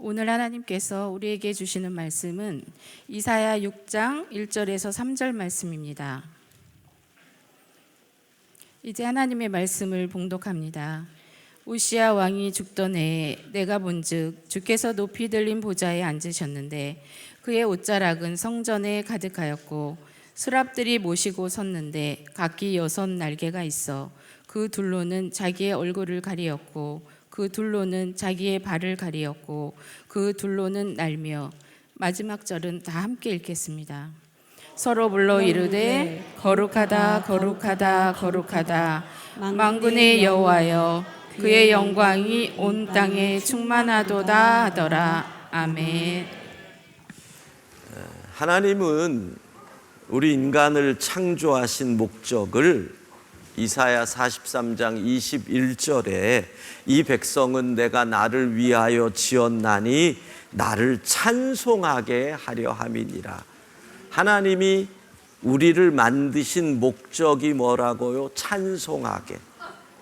오늘 하나님께서 우리에게 주시는 말씀은 이사야 6장 1절에서 3절 말씀입니다. 이제 하나님의 말씀을 봉독합니다. 우시야 왕이 죽던 해에 내가 본즉 주께서 높이 들린 보좌에 앉으셨는데 그의 옷자락은 성전에 가득하였고 스랍들이 모시고 섰는데 각기 6 날개가 있어 그 둘로는 자기의 얼굴을 가리었고 그 둘로는 자기의 발을 가리었고 그 둘로는 날며 마지막 절은 다 함께 읽겠습니다. 서로 불러 이르되 거룩하다 거룩하다 거룩하다 만군의 여호와여 그의 영광이 온 땅에 충만하도다 하더라. 아멘. 하나님은 우리 인간을 창조하신 목적을 이사야 43장 21절에 이 백성은 내가 나를 위하여 지었나니 나를 찬송하게 하려 함이니라. 하나님이 우리를 만드신 목적이 뭐라고요? 찬송하게.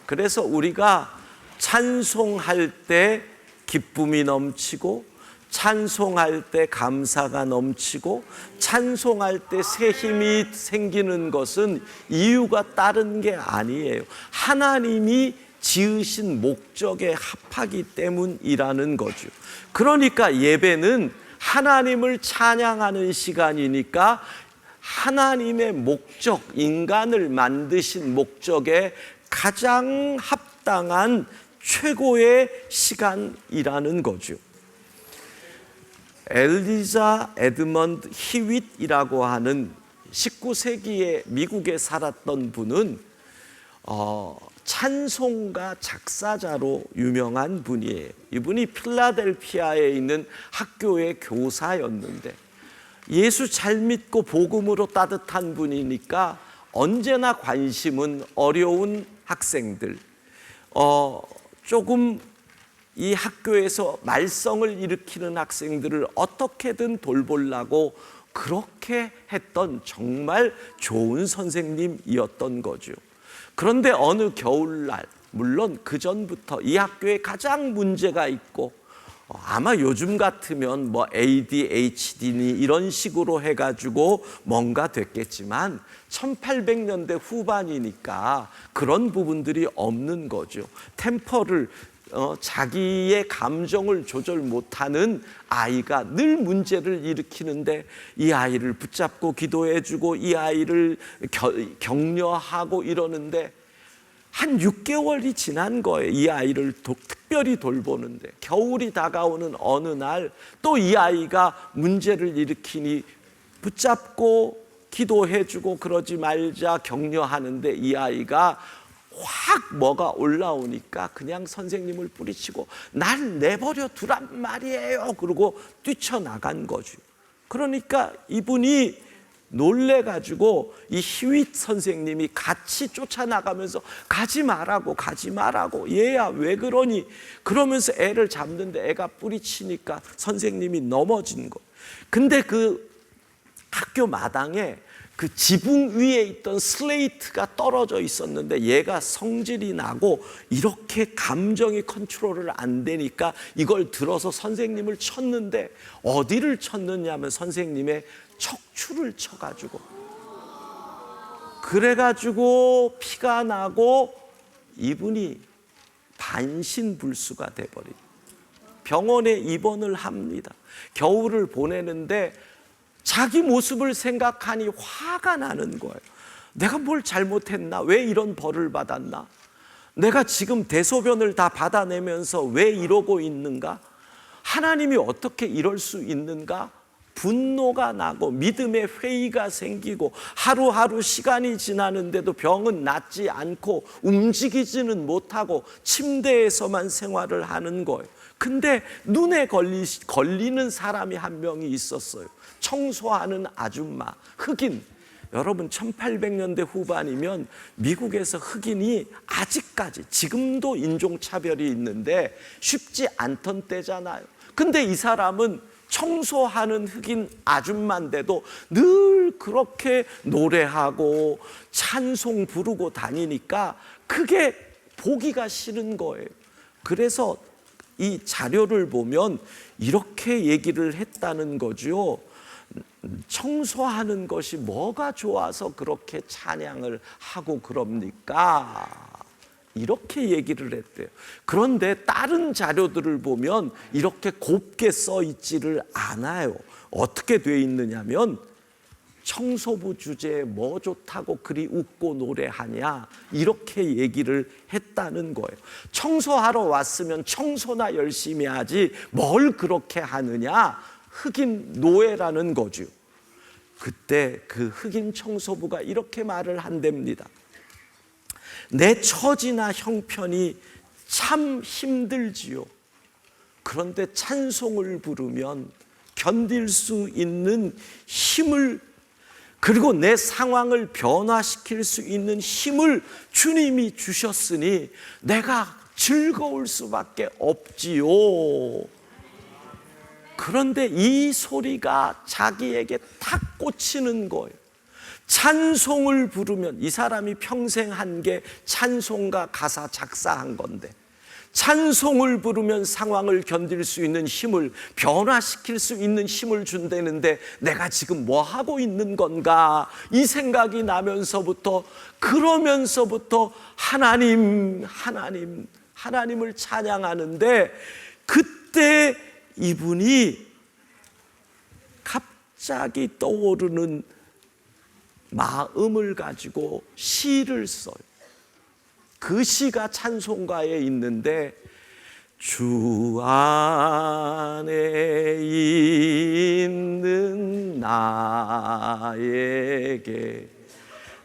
그래서 우리가 찬송할 때 기쁨이 넘치고 찬송할 때 감사가 넘치고 찬송할 때 새 힘이 생기는 것은 이유가 다른 게 아니에요. 하나님이 지으신 목적에 합하기 때문이라는 거죠. 그러니까 예배는 하나님을 찬양하는 시간이니까 하나님의 목적, 인간을 만드신 목적에 가장 합당한 최고의 시간이라는 거죠. 엘리자 에드먼드 히윗이라고 하는 19세기에 미국에 살았던 분은 찬송가 작사자로 유명한 분이에요. 이분이 필라델피아에 있는 학교의 교사였는데 예수 잘 믿고 복음으로 따뜻한 분이니까 언제나 관심은 어려운 학생들, 조금 이 학교에서 말썽을 일으키는 학생들을 어떻게든 돌보려고 그렇게 했던 정말 좋은 선생님이었던 거죠. 그런데 어느 겨울날, 물론 그 전부터 이 학교에 가장 문제가 있고 아마 요즘 같으면 뭐 ADHD니 이런 식으로 해가지고 뭔가 됐겠지만 1800년대 후반이니까 그런 부분들이 없는 거죠. 템퍼를 자기의 감정을 조절 못하는 아이가 늘 문제를 일으키는데 이 아이를 붙잡고 기도해주고 이 아이를 격려하고 이러는데 한 6개월이 지난 거예요. 이 아이를 특별히 돌보는데 겨울이 다가오는 어느 날 또 이 아이가 문제를 일으키니 붙잡고 기도해주고 그러지 말자 격려하는데 이 아이가 확 뭐가 올라오니까 그냥 선생님을 뿌리치고 날 내버려 두란 말이에요. 그러고 뛰쳐나간 거죠. 그러니까 이분이 놀래가지고 이 히윗 선생님이 같이 쫓아나가면서 가지 말라고 얘야 왜 그러니 그러면서 애를 잡는데 애가 뿌리치니까 선생님이 넘어진 거. 근데 그 학교 마당에 그 지붕 위에 있던 슬레이트가 떨어져 있었는데 얘가 성질이 나고 이렇게 감정이 컨트롤을 안 되니까 이걸 들어서 선생님을 쳤는데 어디를 쳤느냐면 선생님의 척추를 쳐가지고 그래가지고 피가 나고 이분이 반신불수가 돼버린 병원에 입원을 합니다. 겨울을 보내는데 자기 모습을 생각하니 화가 나는 거예요. 내가 뭘 잘못했나? 왜 이런 벌을 받았나? 내가 지금 대소변을 다 받아내면서 왜 이러고 있는가? 하나님이 어떻게 이럴 수 있는가? 분노가 나고 믿음의 회의가 생기고 하루하루 시간이 지나는데도 병은 낫지 않고 움직이지는 못하고 침대에서만 생활을 하는 거예요. 근데 눈에 걸리는 사람이 한 명이 있었어요. 청소하는 아줌마, 흑인. 여러분 1800년대 후반이면 미국에서 흑인이 아직까지 지금도 인종차별이 있는데 쉽지 않던 때잖아요. 근데 이 사람은 청소하는 흑인 아줌마인데도 늘 그렇게 노래하고 찬송 부르고 다니니까 그게 보기가 싫은 거예요. 그래서 이 자료를 보면 이렇게 얘기를 했다는 거죠. 청소하는 것이 뭐가 좋아서 그렇게 찬양을 하고 그럽니까? 이렇게 얘기를 했대요. 그런데 다른 자료들을 보면 이렇게 곱게 써 있지를 않아요. 어떻게 돼 있느냐면 청소부 주제에 뭐 좋다고 그리 웃고 노래하냐, 이렇게 얘기를 했다는 거예요. 청소하러 왔으면 청소나 열심히 하지 뭘 그렇게 하느냐, 흑인 노예라는 거죠. 그때 그 흑인 청소부가 이렇게 말을 한답니다. 내 처지나 형편이 참 힘들지요. 그런데 찬송을 부르면 견딜 수 있는 힘을, 그리고 내 상황을 변화시킬 수 있는 힘을 주님이 주셨으니 내가 즐거울 수밖에 없지요. 그런데 이 소리가 자기에게 탁 꽂히는 거예요. 찬송을 부르면, 이 사람이 평생 한 게 찬송가 가사 작사한 건데, 찬송을 부르면 상황을 견딜 수 있는 힘을, 변화시킬 수 있는 힘을 준다는데 내가 지금 뭐 하고 있는 건가, 이 생각이 나면서부터, 그러면서부터 하나님을 찬양하는데, 그때 이분이 갑자기 떠오르는 마음을 가지고 시를 써요. 그 시가 찬송가에 있는데, 주 안에 있는 나에게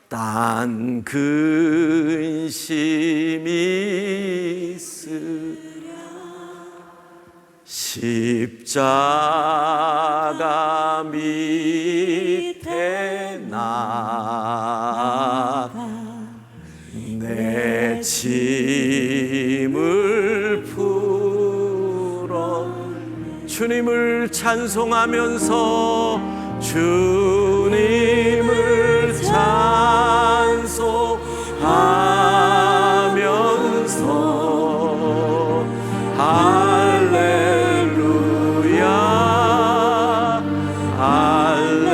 딴 근심이 있으랴, 십자가 밑에 나가 내 짐을 풀어. 주님을 찬송하면서, 주님을 찬송하면서 할렐루야 할렐루야,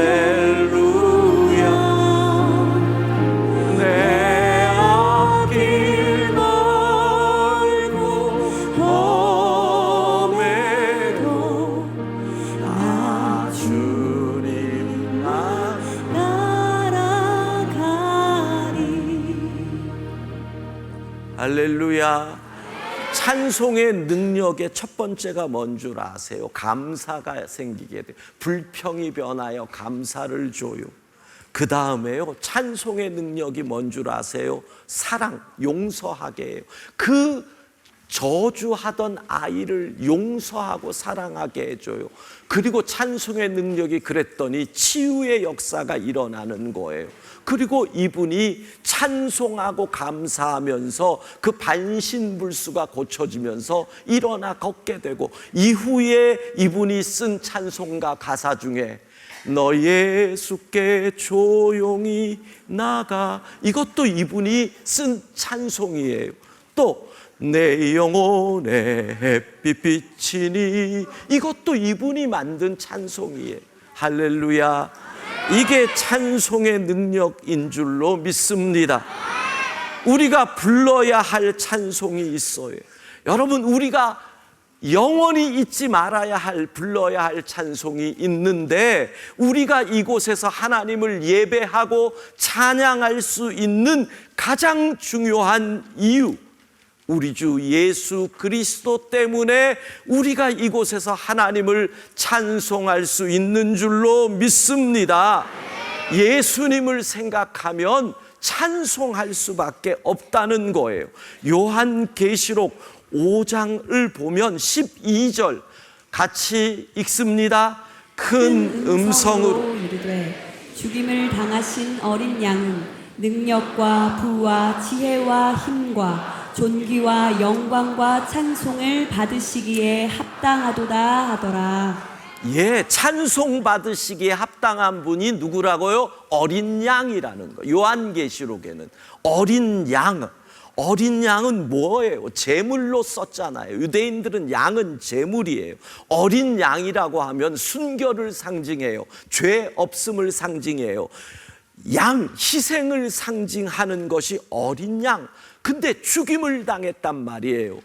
내 앞길 멀고 험해도 나 주님만 따라가리. 할렐루야. 찬송의 능력의 첫 번째가 뭔 줄 아세요? 감사가 생기게 돼요. 불평이 변하여 감사를 줘요. 그 다음에요, 찬송의 능력이 뭔 줄 아세요? 사랑, 용서하게 해요. 그 저주하던 아이를 용서하고 사랑하게 해줘요. 그리고 찬송의 능력이 그랬더니 치유의 역사가 일어나는 거예요. 그리고 이분이 찬송하고 감사하면서 그 반신불수가 고쳐지면서 일어나 걷게 되고, 이후에 이분이 쓴 찬송가 가사 중에 너 예수께 조용히 나가, 이것도 이분이 쓴 찬송이에요. 또 내 영혼에 햇빛 비치니, 이것도 이분이 만든 찬송이에요. 할렐루야. 이게 찬송의 능력인 줄로 믿습니다. 우리가 불러야 할 찬송이 있어요. 여러분, 우리가 영원히 잊지 말아야 할, 불러야 할 찬송이 있는데, 우리가 이곳에서 하나님을 예배하고 찬양할 수 있는 가장 중요한 이유, 우리 주 예수 그리스도 때문에 우리가 이곳에서 하나님을 찬송할 수 있는 줄로 믿습니다. 예수님을 생각하면 찬송할 수밖에 없다는 거예요. 요한계시록 5장을 보면 12절 같이 읽습니다. 큰 음성으로 이르되 죽임을 당하신 어린 양은 능력과 부와 지혜와 힘과 존귀와 영광과 찬송을 받으시기에 합당하도다 하더라. 예, 찬송 받으시기에 합당한 분이 누구라고요? 어린 양이라는 거. 요한계시록에는 어린 양, 어린 양은 뭐예요? 제물로 썼잖아요. 유대인들은 양은 제물이에요. 어린 양이라고 하면 순결을 상징해요. 죄 없음을 상징해요. 양, 희생을 상징하는 것이 어린 양. 근데 죽임을 당했단 말이에요.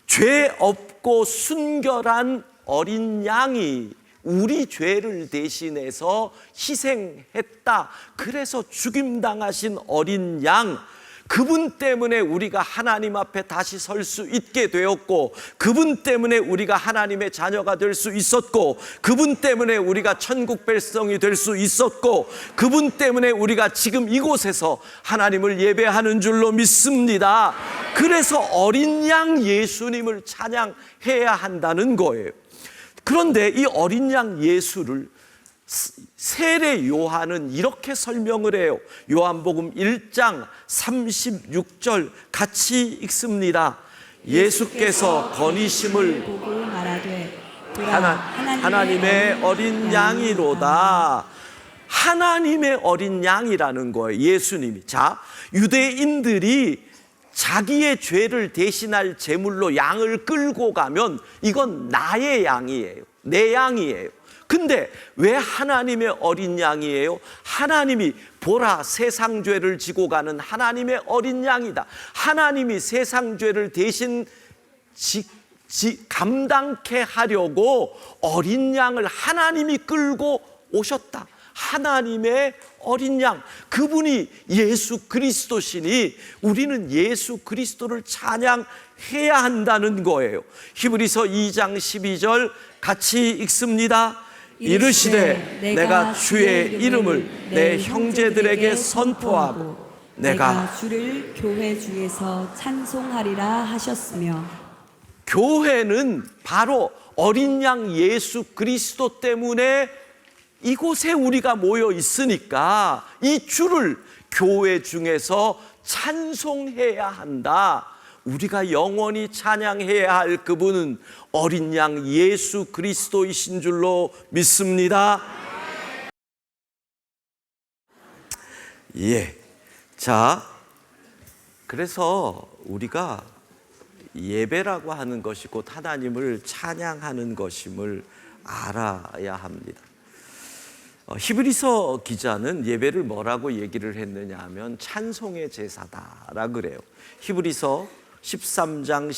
죄 없고 순결한 어린 양이 우리 죄를 대신해서 희생했다. 그래서 죽임당하신 어린 양, 그분 때문에 우리가 하나님 앞에 다시 설 수 있게 되었고, 그분 때문에 우리가 하나님의 자녀가 될 수 있었고, 그분 때문에 우리가 천국 백성이 될 수 있었고, 그분 때문에 우리가 지금 이곳에서 하나님을 예배하는 줄로 믿습니다. 그래서 어린 양 예수님을 찬양해야 한다는 거예요. 그런데 이 어린 양 예수를 세례 요한은 이렇게 설명을 해요. 요한복음 1장 36절 같이 읽습니다. 예수께서 거니심을 보고 말하되 하나님의 어린 양이로다. 하나님의 어린 양이라는 거예요, 예수님이. 자, 유대인들이 자기의 죄를 대신할 제물로 양을 끌고 가면 이건 나의 양이에요, 내 양이에요. 근데 왜 하나님의 어린 양이에요? 하나님이 보라, 세상 죄를 지고 가는 하나님의 어린 양이다. 하나님이 세상 죄를 대신 감당케 하려고 어린 양을 하나님이 끌고 오셨다. 하나님의 어린 양, 그분이 예수 그리스도시니 우리는 예수 그리스도를 찬양해야 한다는 거예요. 히브리서 2장 12절 같이 읽습니다. 이르시되 내가 주의 이름을 내 형제들에게 선포하고 내가 주를 교회 중에서 찬송하리라 하셨으며. 교회는 바로 어린 양 예수 그리스도 때문에 이곳에 우리가 모여 있으니까 이 주를 교회 중에서 찬송해야 한다. 우리가 영원히 찬양해야 할 그분은 어린 양 예수 그리스도이신 줄로 믿습니다. 예. 자, 그래서 우리가 예배라고 하는 것이 곧 하나님을 찬양하는 것임을 알아야 합니다. 히브리서 기자는 예배를 뭐라고 얘기를 했느냐 하면 찬송의 제사다라 그래요. 히브리서 13장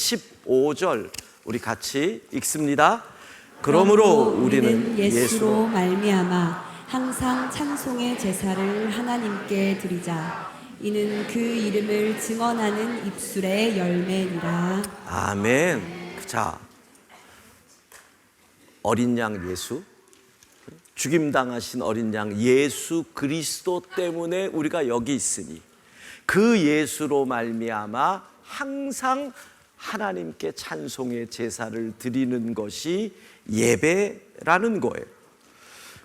15절 우리 같이 읽습니다. 그러므로 우리는 예수로 말미암아 항상 찬송의 제사를 하나님께 드리자. 이는 그 이름을 증언하는 입술의 열매니라. 아멘. 자, 어린 양 예수, 죽임당하신 어린 양 예수 그리스도 때문에 우리가 여기 있으니 그 예수로 말미암아 항상 하나님께 찬송의 제사를 드리는 것이 예배라는 거예요.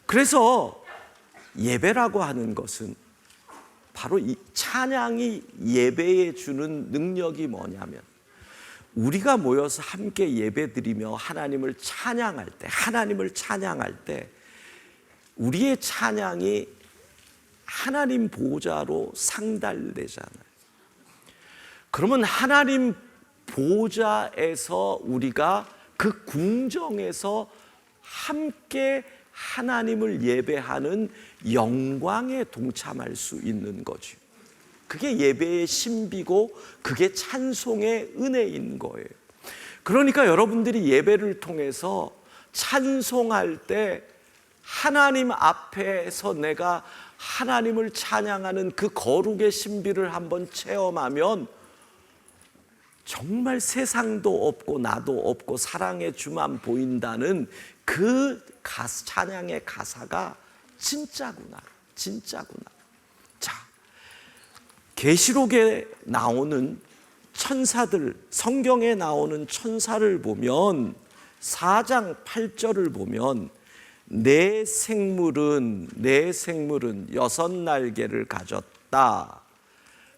그래서 예배라고 하는 것은 바로 이 찬양이 예배에 주는 능력이 뭐냐면 우리가 모여서 함께 예배드리며 하나님을 찬양할 때 우리의 찬양이 하나님 보좌로 상달되잖아요. 그러면 하나님 보좌에서 우리가 그 궁정에서 함께 하나님을 예배하는 영광에 동참할 수 있는 거죠. 그게 예배의 신비고 그게 찬송의 은혜인 거예요. 그러니까 여러분들이 예배를 통해서 찬송할 때 하나님 앞에서 내가 하나님을 찬양하는 그 거룩의 신비를 한번 체험하면 정말 세상도 없고 나도 없고 사랑의 주만 보인다는 그 찬양의 가사가 진짜구나. 자, 계시록에 나오는 천사들, 성경에 나오는 천사를 보면 4장 8절을 보면 내 생물은 6 날개를 가졌다.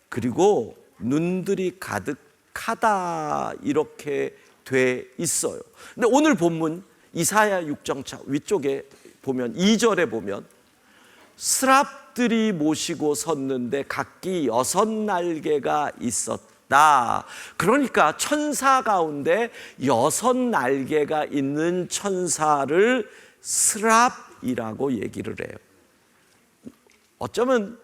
그리고 눈들이 가득하다 이렇게 돼 있어요. 근데 오늘 본문 이사야 6장 위쪽에 보면 2절에 보면 스랍들이 모시고 섰는데 각기 6 날개가 있었다. 다. 그러니까 천사 가운데 6날개가 있는 천사를 스랍이라고 얘기를 해요. 어쩌면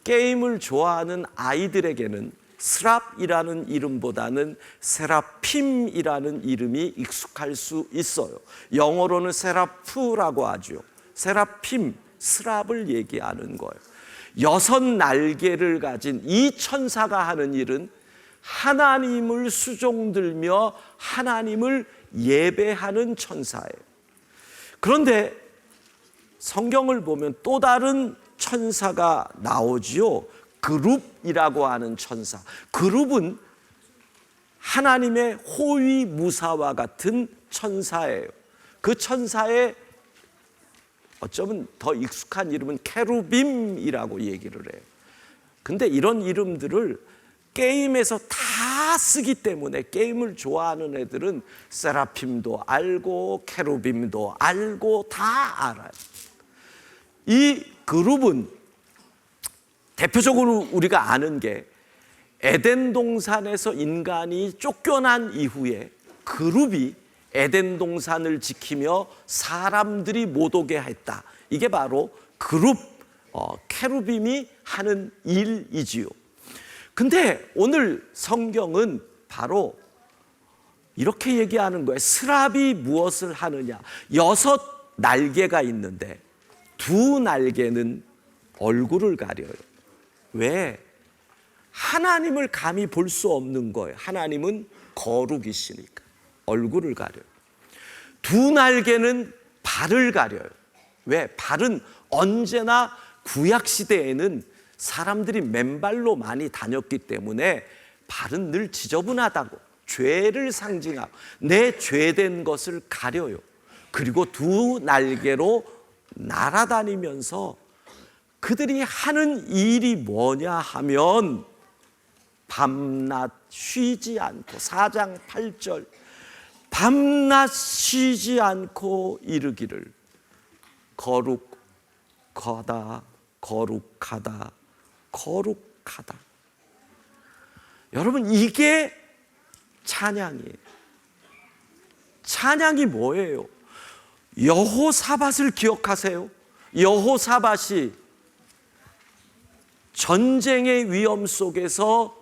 게임을 좋아하는 아이들에게는 스랍이라는 이름보다는 세라핌이라는 이름이 익숙할 수 있어요. 영어로는 세라프라고 하죠. 세라핌, 스랍을 얘기하는 거예요. 6날개를 가진 이 천사가 하는 일은 하나님을 수종들며 하나님을 예배하는 천사예요. 그런데 성경을 보면 또 다른 천사가 나오지요. 그룹이라고 하는 천사. 그룹은 하나님의 호위무사와 같은 천사예요. 그 천사의 어쩌면 더 익숙한 이름은 케루빔이라고 얘기를 해요. 근데 이런 이름들을 게임에서 다 쓰기 때문에 게임을 좋아하는 애들은 세라핌도 알고 케루빔도 알고 다 알아요. 이 그룹은 대표적으로 우리가 아는 게 에덴 동산에서 인간이 쫓겨난 이후에 그룹이 에덴 동산을 지키며 사람들이 못 오게 했다. 이게 바로 그룹 케루빔이 하는 일이지요. 근데 오늘 성경은 바로 이렇게 얘기하는 거예요. 스랍이 무엇을 하느냐? 6날개가 있는데 2날개는 얼굴을 가려요. 왜? 하나님을 감히 볼 수 없는 거예요. 하나님은 거룩이시니까 얼굴을 가려요. 2날개는 발을 가려요. 왜? 발은 언제나 구약시대에는 사람들이 맨발로 많이 다녔기 때문에 발은 늘 지저분하다고, 죄를 상징하고 내 죄된 것을 가려요. 그리고 2날개로 날아다니면서 그들이 하는 일이 뭐냐 하면 밤낮 쉬지 않고 4장 8절 밤낮 쉬지 않고 이르기를 거룩하다 거룩하다 거룩하다. 여러분, 이게 찬양이에요. 찬양이 뭐예요? 여호사밧을 기억하세요? 여호사밧이 전쟁의 위험 속에서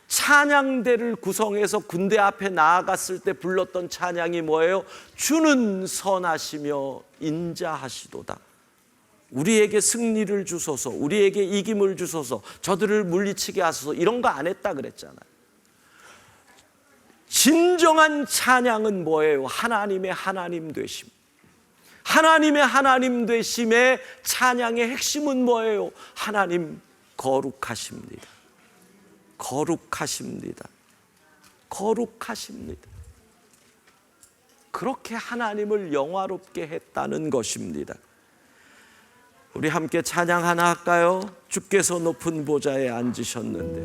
찬양대를 구성해서 군대 앞에 나아갔을 때 불렀던 찬양이 뭐예요? 주는 선하시며 인자하시도다. 우리에게 승리를 주소서, 우리에게 이김을 주소서, 저들을 물리치게 하소서. 이런 거 안 했다 그랬잖아요. 진정한 찬양은 뭐예요? 하나님의 하나님 되심. 하나님의 하나님 되심의 찬양의 핵심은 뭐예요? 하나님 거룩하십니다. 거룩하십니다. 거룩하십니다. 그렇게 하나님을 영화롭게 했다는 것입니다. 우리 함께 찬양 하나 할까요? 주께서 높은 보좌에 앉으셨는데.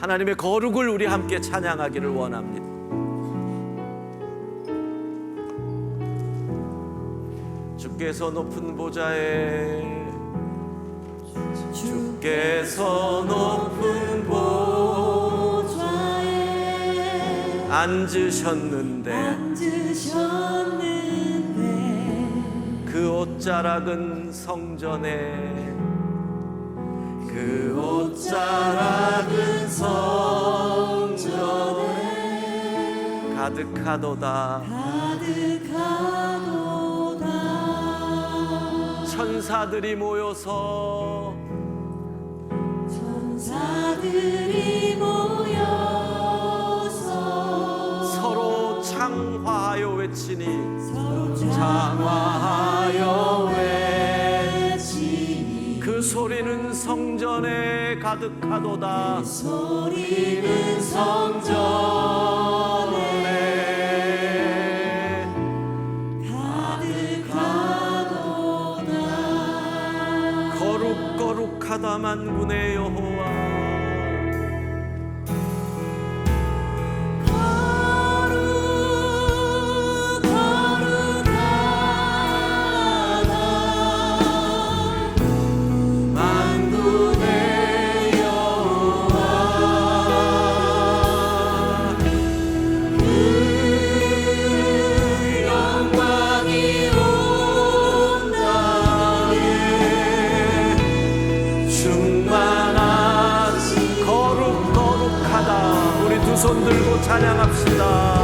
하나님의 거룩을 우리 함께 찬양하기를 원합니다. 주께서 높은 보좌에, 주께서 높은 보좌에 앉으셨는데 그 옷자락은 성전에, 그 옷자락은 성전에 가득하도다. 천사들이 모여서 서로 창화하여 외치니, 창화하여 외치니 그 소리는 성전에 가득하도다. 그 소리는 성전에 가득하도다. 거룩거룩하다 만군의 여호와. 만군의 여호와 찬양합시다.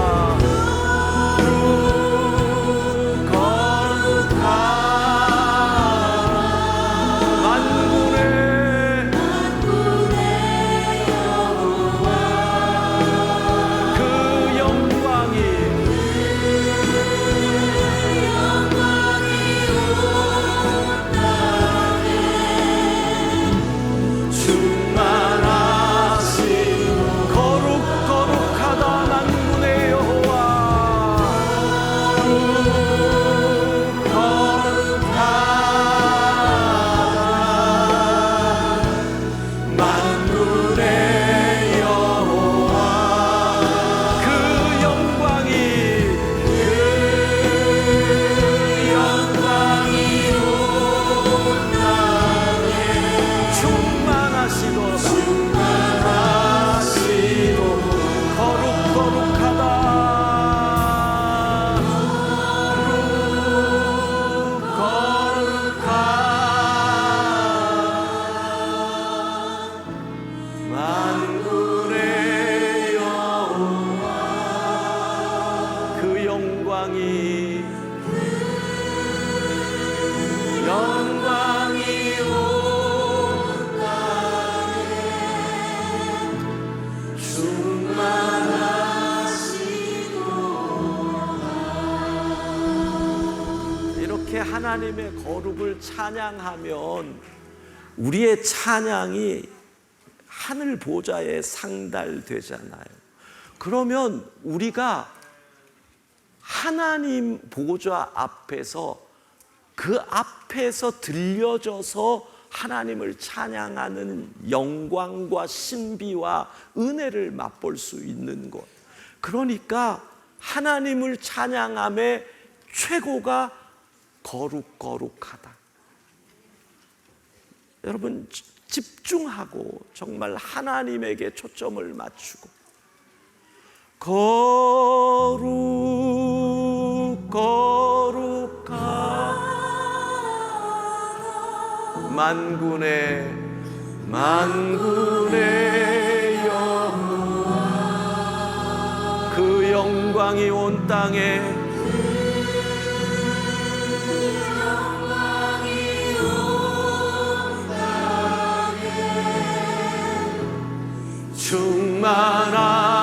하나님의 거룩을 찬양하면 우리의 찬양이 하늘 보좌에 상달되잖아요. 그러면 우리가 하나님 보좌 앞에서 그 앞에서 들려져서 하나님을 찬양하는 영광과 신비와 은혜를 맛볼 수 있는 것. 그러니까 하나님을 찬양함의 최고가 거룩하다. 여러분 집중하고 정말 하나님에게 초점을 맞추고 거룩하다 만군의 여호와 그 영광이 온 땅에 충만하시도록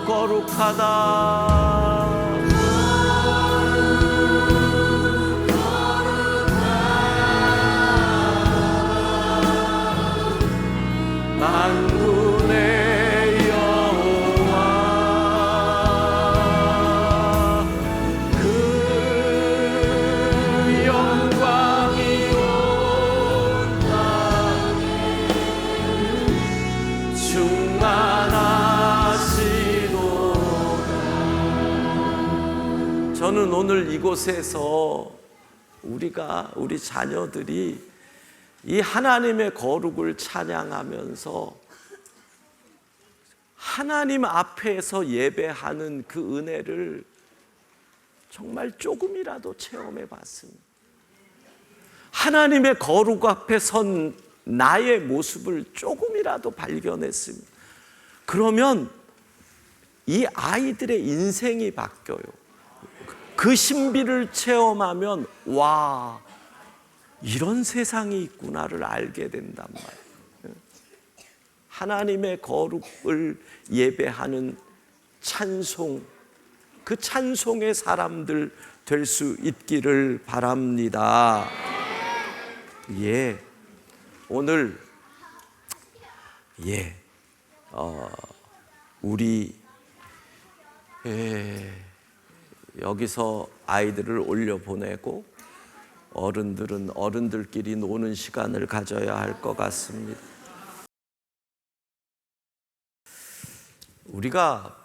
거룩하다 만군의 여호와 그 영광이 온 땅에 충만하시도다. 저는 오늘 이곳에서 우리 자녀들이 이 하나님의 거룩을 찬양하면서 하나님 앞에서 예배하는 그 은혜를 정말 조금이라도 체험해 봤습니다. 하나님의 거룩 앞에 선 나의 모습을 조금이라도 발견했습니다. 그러면 이 아이들의 인생이 바뀌어요. 그 신비를 체험하면 와, 이런 세상이 있구나를 알게 된단 말이에요. 하나님의 거룩을 예배하는 찬송, 그 찬송의 사람들 될 수 있기를 바랍니다. 예, 오늘 우리 여기서 아이들을 올려보내고 어른들은 어른들끼리 노는 시간을 가져야 할 것 같습니다. 우리가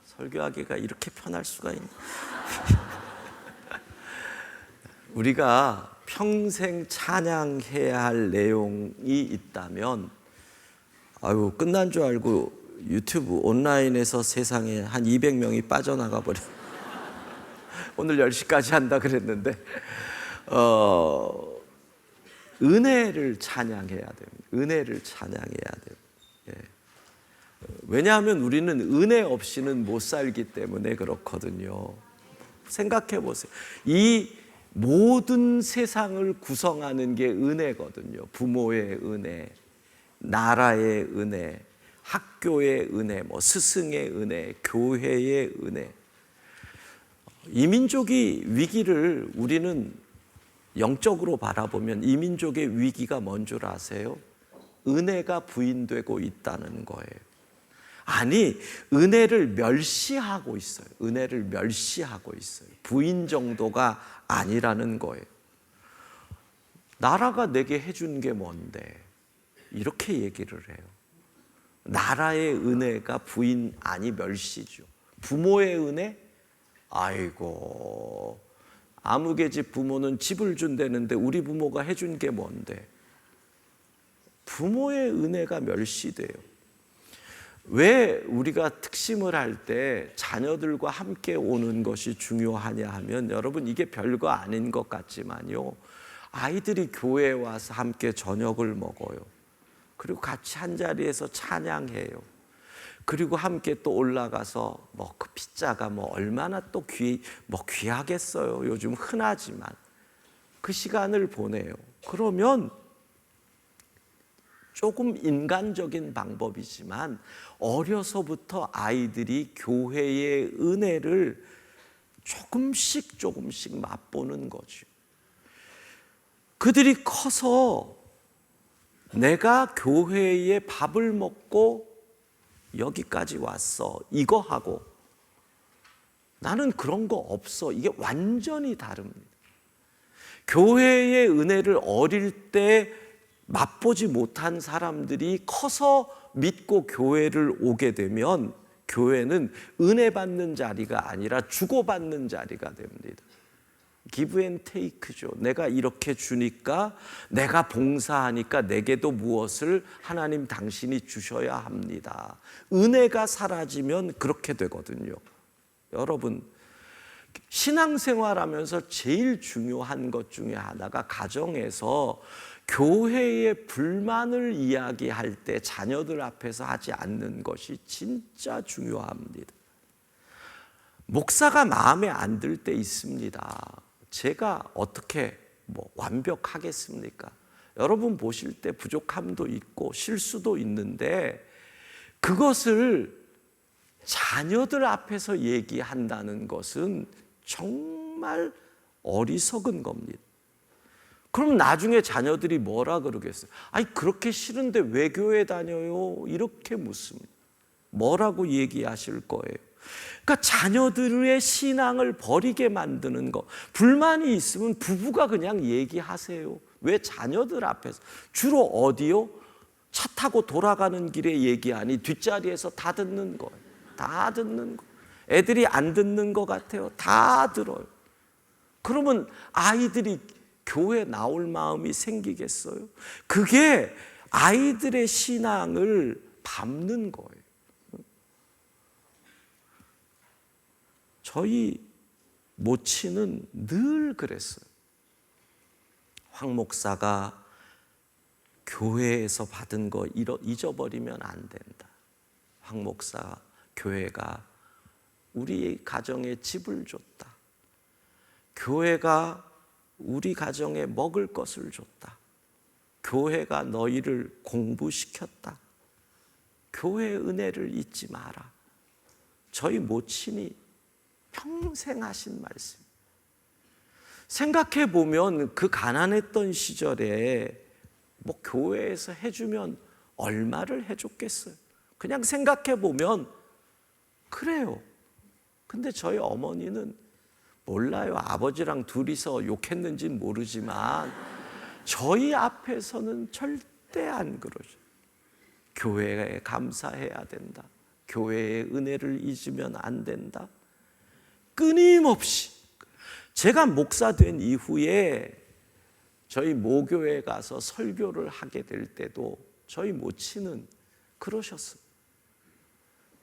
설교하기가 이렇게 편할 수가 있나? 우리가 평생 찬양해야 할 내용이 있다면 끝난 줄 알고 유튜브 온라인에서 세상에 한 200명이 빠져나가 버려. 오늘 10시까지 한다 그랬는데 은혜를 찬양해야 됩니다. 은혜를 찬양해야 돼요. 예. 왜냐하면 우리는 은혜 없이는 못 살기 때문에 그렇거든요. 생각해 보세요. 이 모든 세상을 구성하는 게 은혜거든요. 부모의 은혜, 나라의 은혜, 학교의 은혜, 스승의 은혜, 교회의 은혜. 이 민족이 위기를 우리는 영적으로 바라보면 이 민족의 위기가 뭔 줄 아세요? 은혜가 부인되고 있다는 거예요. 아니, 은혜를 멸시하고 있어요. 은혜를 멸시하고 있어요. 부인 정도가 아니라는 거예요. 나라가 내게 해준 게 뭔데? 이렇게 얘기를 해요. 나라의 은혜가 부인 아니 멸시죠. 부모의 은혜? 아이고, 아무개 집 부모는 집을 준다는데 우리 부모가 해준 게 뭔데? 부모의 은혜가 멸시돼요. 왜 우리가 특심을 할 때 자녀들과 함께 오는 것이 중요하냐 하면, 여러분, 이게 별거 아닌 것 같지만요, 아이들이 교회에 와서 함께 저녁을 먹어요. 그리고 같이 한자리에서 찬양해요. 그리고 함께 또 올라가서 그 피자가 얼마나 또 귀하겠어요. 요즘 흔하지만 그 시간을 보내요. 그러면 조금 인간적인 방법이지만 어려서부터 아이들이 교회의 은혜를 조금씩 맛보는 거죠. 그들이 커서 내가 교회에 밥을 먹고 여기까지 왔어, 이거 하고 나는 그런 거 없어, 이게 완전히 다릅니다. 교회의 은혜를 어릴 때 맛보지 못한 사람들이 커서 믿고 교회를 오게 되면 교회는 은혜 받는 자리가 아니라 주고받는 자리가 됩니다. 기브 앤 테이크죠. 내가 이렇게 주니까, 내가 봉사하니까 내게도 무엇을 하나님 당신이 주셔야 합니다. 은혜가 사라지면 그렇게 되거든요. 여러분, 신앙생활하면서 제일 중요한 것 중에 하나가 가정에서 교회의 불만을 이야기할 때 자녀들 앞에서 하지 않는 것이 진짜 중요합니다. 목사가 마음에 안 들 때 있습니다. 제가 어떻게 완벽하겠습니까? 여러분 보실 때 부족함도 있고 실수도 있는데 그것을 자녀들 앞에서 얘기한다는 것은 정말 어리석은 겁니다. 그럼 나중에 자녀들이 뭐라 그러겠어요? 아니, 그렇게 싫은데 왜 교회 다녀요? 이렇게 묻습니다. 뭐라고 얘기하실 거예요? 그러니까 자녀들의 신앙을 버리게 만드는 거. 불만이 있으면 부부가 그냥 얘기하세요. 왜 자녀들 앞에서? 주로 어디요? 차 타고 돌아가는 길에 얘기하니 뒷자리에서 다 듣는 거예요. 다 듣는 거. 애들이 안 듣는 것 같아요. 다 들어요. 그러면 아이들이 교회 나올 마음이 생기겠어요? 그게 아이들의 신앙을 밟는 거예요. 저희 모친은 늘 그랬어요. 황 목사가 교회에서 받은 거 잊어버리면 안 된다. 황 목사, 교회가 우리 가정에 집을 줬다. 교회가 우리 가정에 먹을 것을 줬다. 교회가 너희를 공부시켰다. 교회의 은혜를 잊지 마라. 저희 모친이 평생 하신 말씀. 생각해 보면 그 가난했던 시절에 교회에서 해주면 얼마를 해줬겠어요. 그냥 생각해 보면 그래요. 근데 저희 어머니는 몰라요. 아버지랑 둘이서 욕했는지는 모르지만 저희 앞에서는 절대 안 그러죠. 교회에 감사해야 된다. 교회의 은혜를 잊으면 안 된다. 끊임없이. 제가 목사 된 이후에 저희 모교에 가서 설교를 하게 될 때도 저희 모친은 그러셨어요.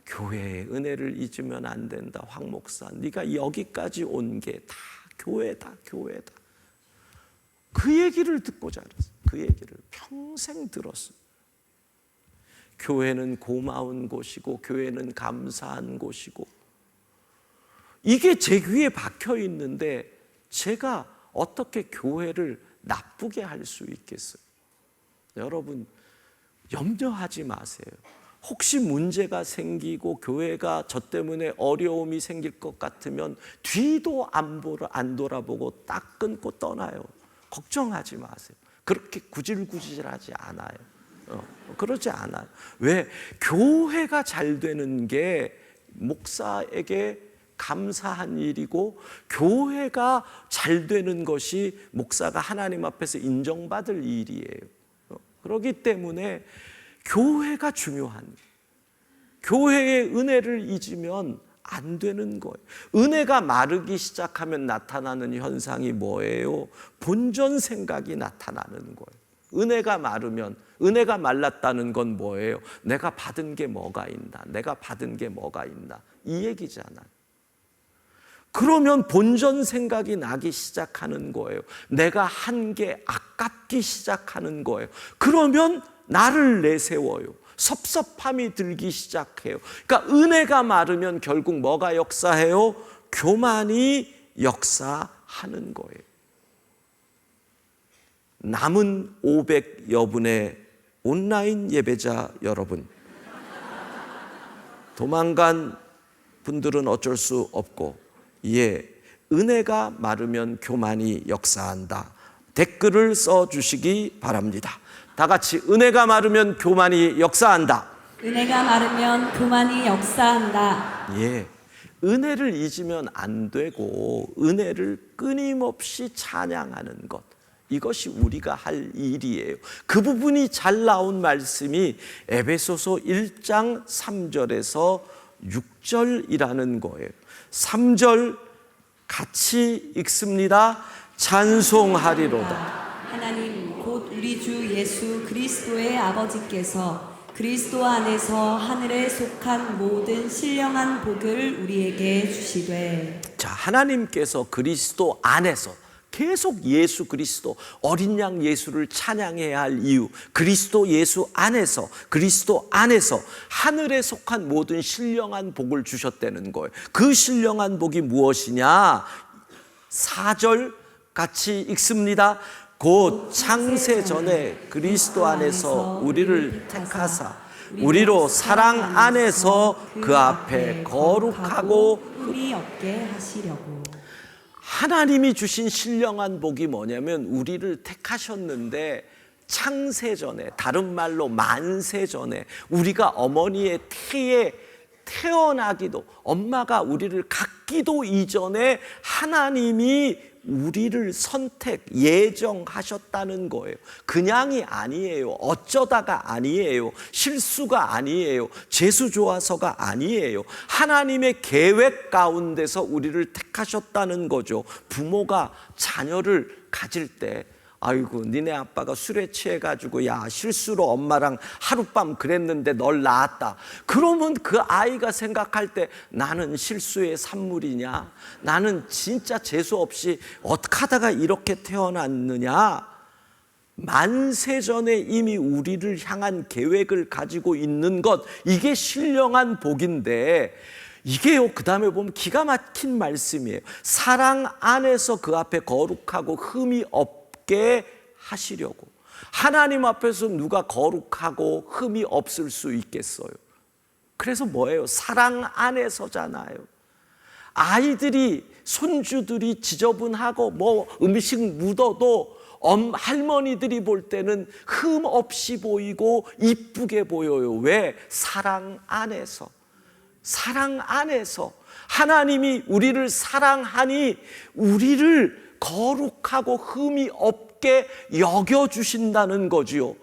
교회의 은혜를 잊으면 안 된다. 황 목사, 네가 여기까지 온 게 다 교회다, 교회다. 그 얘기를 듣고 자랐어요. 그 얘기를 평생 들었어요. 교회는 고마운 곳이고 교회는 감사한 곳이고, 이게 제 귀에 박혀 있는데 제가 어떻게 교회를 나쁘게 할 수 있겠어요? 여러분, 염려하지 마세요. 혹시 문제가 생기고 교회가 저 때문에 어려움이 생길 것 같으면 뒤도 안 돌아보고 딱 끊고 떠나요. 걱정하지 마세요. 그렇게 구질구질하지 않아요. 그러지 않아요. 왜? 교회가 잘 되는 게 목사에게 감사한 일이고, 교회가 잘 되는 것이 목사가 하나님 앞에서 인정받을 일이에요. 그렇기 때문에 교회가 중요한, 교회의 은혜를 잊으면 안 되는 거예요. 은혜가 마르기 시작하면 나타나는 현상이 뭐예요? 본전 생각이 나타나는 거예요. 은혜가 마르면, 은혜가 말랐다는 건 뭐예요? 내가 받은 게 뭐가 있나? 내가 받은 게 뭐가 있나? 이 얘기잖아요. 그러면 본전 생각이 나기 시작하는 거예요. 내가 한 게 아깝기 시작하는 거예요. 그러면 나를 내세워요. 섭섭함이 들기 시작해요. 그러니까 은혜가 마르면 결국 뭐가 역사해요? 교만이 역사하는 거예요. 남은 500여 분의 온라인 예배자 여러분, 도망간 분들은 어쩔 수 없고, 은혜가 마르면 교만이 역사한다. 댓글을 써주시기 바랍니다. 다 같이, 은혜가 마르면 교만이 역사한다. 은혜가 마르면 교만이 역사한다. 은혜를 잊으면 안 되고 은혜를 끊임없이 찬양하는 것, 이것이 우리가 할 일이에요. 그 부분이 잘 나온 말씀이 에베소서 1장 3절에서 6절이라는 거예요. 3절 같이 읽습니다. 찬송하리로다. 하나님 곧 우리 주 예수 그리스도의 아버지께서 그리스도 안에서 하늘에 속한 모든 신령한 복을 우리에게 주시되. 자, 하나님께서 그리스도 안에서, 계속 예수 그리스도, 어린 양 예수를 찬양해야 할 이유, 그리스도 예수 안에서, 그리스도 안에서 하늘에 속한 모든 신령한 복을 주셨다는 거예요. 그 신령한 복이 무엇이냐? 4절 같이 읽습니다. 곧 창세 전에 그리스도 안에서 우리를 택하사 우리로 사랑 안에서 그 앞에 거룩하고 흠이 없게 하시려고. 하나님이 주신 신령한 복이 뭐냐면, 우리를 택하셨는데 창세 전에, 다른 말로 만세 전에, 우리가 어머니의 태에 태어나기도, 엄마가 우리를 갖기도 이전에 하나님이 우리를 선택, 예정하셨다는 거예요. 그냥이 아니에요. 어쩌다가 아니에요. 실수가 아니에요. 재수 좋아서가 아니에요. 하나님의 계획 가운데서 우리를 택하셨다는 거죠. 부모가 자녀를 가질 때, 아이고 니네 아빠가 술에 취해가지고 야 실수로 엄마랑 하룻밤 그랬는데 널 낳았다. 그러면 그 아이가 생각할 때, 나는 실수의 산물이냐? 나는 진짜 재수 없이 어떻게 하다가 이렇게 태어났느냐? 만세 전에 이미 우리를 향한 계획을 가지고 있는 것, 이게 신령한 복인데, 이게요, 그 다음에 보면 기가 막힌 말씀이에요. 사랑 안에서 그 앞에 거룩하고 흠이 없게 하시려고. 하나님 앞에서 누가 거룩하고 흠이 없을 수 있겠어요? 그래서 뭐예요? 사랑 안에서잖아요. 아이들이, 손주들이 지저분하고 뭐 음식 묻어도 할머니들이 볼 때는 흠 없이 보이고 이쁘게 보여요. 왜? 사랑 안에서. 사랑 안에서 하나님이 우리를 사랑하니 우리를 거룩하고 흠이 없게 여겨주신다는 거지요.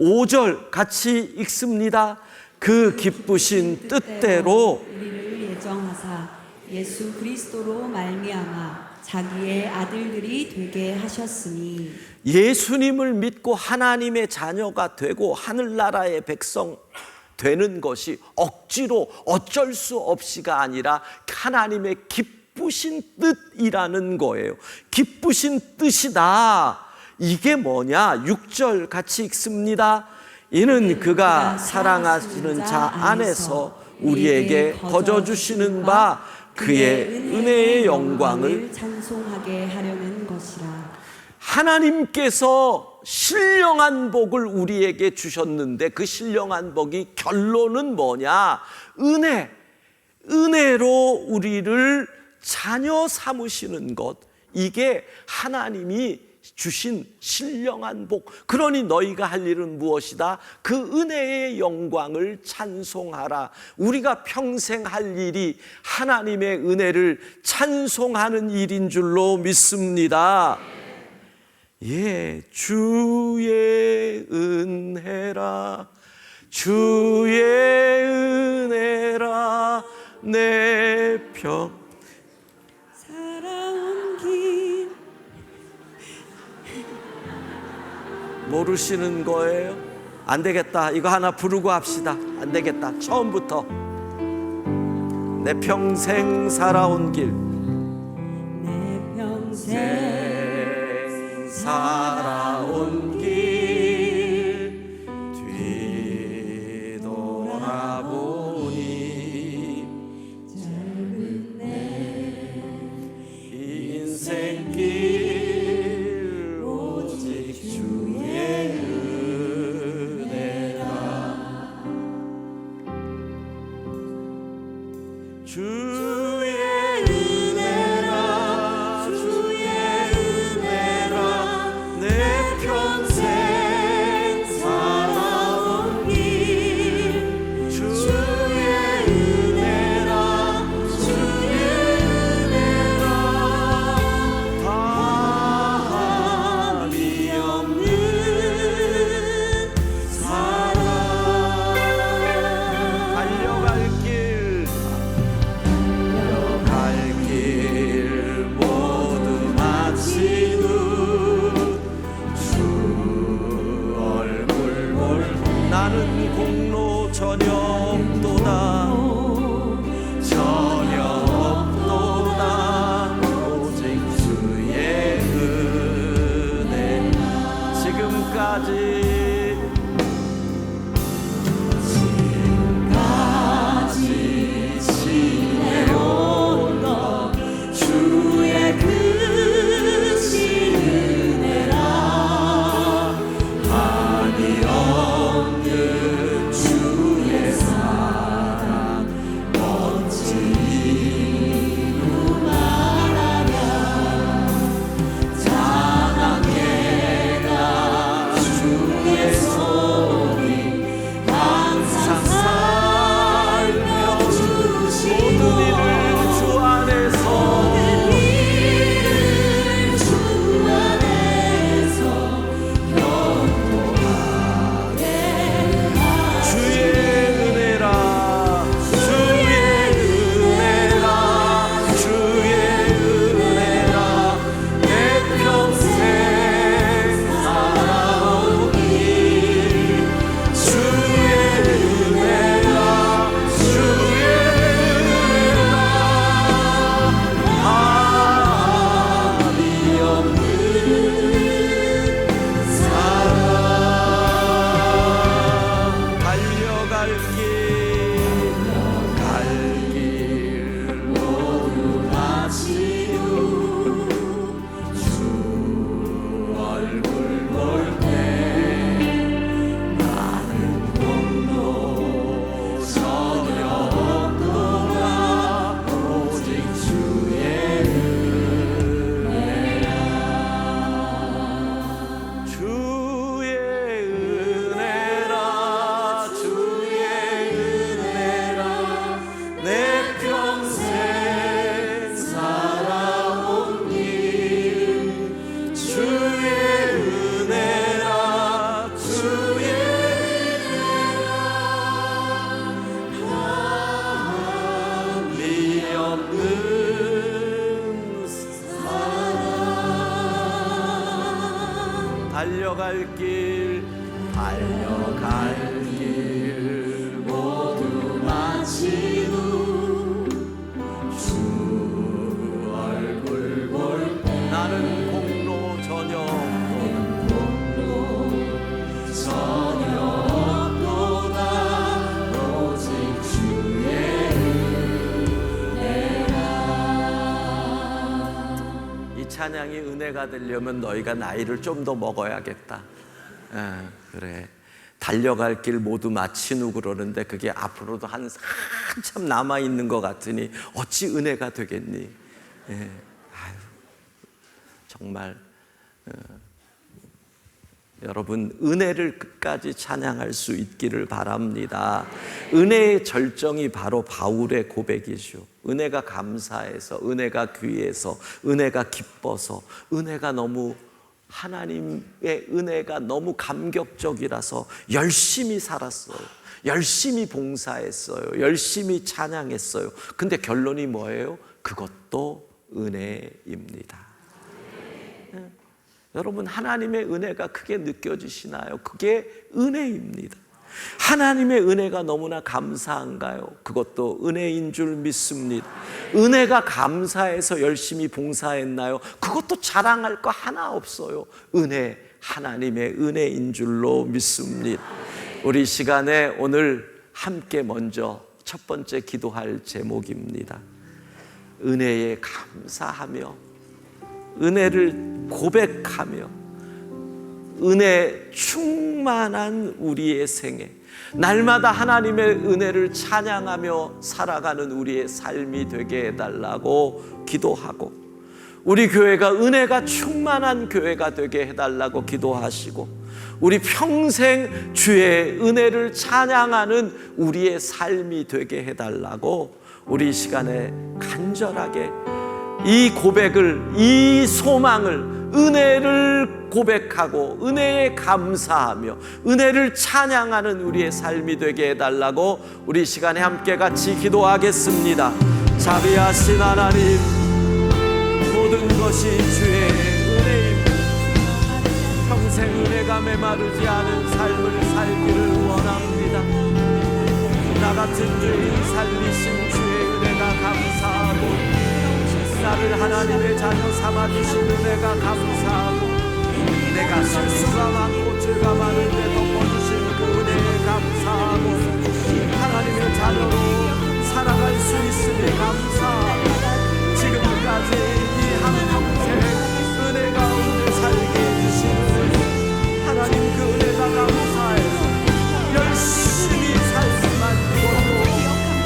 5절 같이 읽습니다. 그 기쁘신 뜻대로 우리를 예정하사 예수 그리스도로 말미암아 자기의 아들들이 되게 하셨으니. 예수님을 믿고 하나님의 자녀가 되고 하늘나라의 백성 되는 것이 억지로 어쩔 수 없이가 아니라 하나님의 기쁘신 뜻이라는 거예요. 기쁘신 뜻이다. 이게 뭐냐? 6절 같이 읽습니다. 이는 그가 사랑하시는 자 안에서 우리에게 거저 주시는 바 그의 은혜의 영광을 찬송하게 하려는 것이라. 하나님께서 신령한 복을 우리에게 주셨는데 그 신령한 복이 결론은 뭐냐? 은혜로 우리를 자녀 삼으시는 것, 이게 하나님이 주신 신령한 복. 그러니 너희가 할 일은 무엇이다? 그 은혜의 영광을 찬송하라. 우리가 평생 할 일이 하나님의 은혜를 찬송하는 일인 줄로 믿습니다. 예, 주의 은혜라, 주의 은혜라, 내 평 살아온 길. 모르시는 거예요? 안 되겠다. 이거 하나 부르고 합시다. 안 되겠다. 처음부터. 내 평생 살아온 길, 내 평생 살아온 길 뒤돌아보니 짧은 내 인생길 오직 주의 은혜라. 주의 은혜라, 주의 은혜라, 내 평생 살아온 길, 주의 은혜라, 주의 은혜라, 다함이 없는 사랑. 달려갈 길 모두 마치고 주 얼굴 볼 나는 공로 전혀 없도다, 전혀 없도다. 오직 주의 은혜 지금까지 지내온 것 주의 크신 은혜라. 한이 없는 주의 사랑 어찌 이루 말하랴. 자나깨가 주의 손이 항상 살펴주시고 모든 일을 주 안에서 주의 은혜라, 주의 은혜라, 주의 은혜라, 내 평생 살아온 길, 주의 은혜라, 주의 은혜라, 한이 없는 사랑. 달려갈 길 모두 마치고 주 얼굴 볼 때 나는 공로 전혀 없도다, 오직 주의 은혜라. 주의 은혜라, 주의 은혜라, 내 평생 살아온 길, 주의 은혜라, 주의 은혜라, 한이 없는 사랑. 달려갈 길 모두 마치고 주 얼굴 볼 때 나는 공로 전혀 없도다, 찬양이 은혜가 되려면 너희가 나이를 좀 더 먹어야겠다. 그래, 달려갈 길 모두 마친 후 그러는데 그게 앞으로도 한참 남아있는 것 같으니 어찌 은혜가 되겠니? 정말 여러분, 은혜를 끝까지 찬양할 수 있기를 바랍니다. 은혜의 절정이 바로 바울의 고백이죠. 은혜가 감사해서, 은혜가 귀해서, 은혜가 기뻐서, 은혜가 너무, 하나님의 은혜가 너무 감격적이라서 열심히 살았어요. 열심히 봉사했어요. 열심히 찬양했어요. 근데 결론이 뭐예요? 그것도 은혜입니다. 여러분, 하나님의 은혜가 크게 느껴지시나요? 그게 은혜입니다. 하나님의 은혜가 너무나 감사한가요? 그것도 은혜인 줄 믿습니다. 은혜가 감사해서 열심히 봉사했나요? 그것도 자랑할 거 하나 없어요. 은혜, 하나님의 은혜인 줄로 믿습니다. 우리 시간에 오늘 함께 먼저 첫 번째 기도할 제목입니다. 은혜에 감사하며 은혜를 고백하며 은혜 충만한 우리의 생애, 날마다 하나님의 은혜를 찬양하며 살아가는 우리의 삶이 되게 해달라고 기도하고, 우리 교회가 은혜가 충만한 교회가 되게 해달라고 기도하시고, 우리 평생 주의 은혜를 찬양하는 우리의 삶이 되게 해달라고 우리 시간에 간절하게 이 고백을, 이 소망을, 은혜를 고백하고 은혜에 감사하며 은혜를 찬양하는 우리의 삶이 되게 해달라고 우리 시간에 함께 같이 기도하겠습니다. 자비하신 하나님, 모든 것이 주의 은혜입니다. 평생 은혜가 메마르지 않은 삶을 살기를 원합니다. 나 같은 죄인 살리신 주의 은혜가 감사하고, 나를 하나님의 자녀 삼아주신 은혜가 감사하고, 내가 실수가 많고 죄가 많은데 덮어주신 그 은혜에 감사하고, 하나님의 자녀로 살아갈 수 있으니 감사하고, 지금까지 이 한평생 은혜 가운데 살게 해주신 하나님, 그 은혜가 감사해서 열심히 살지만 이것도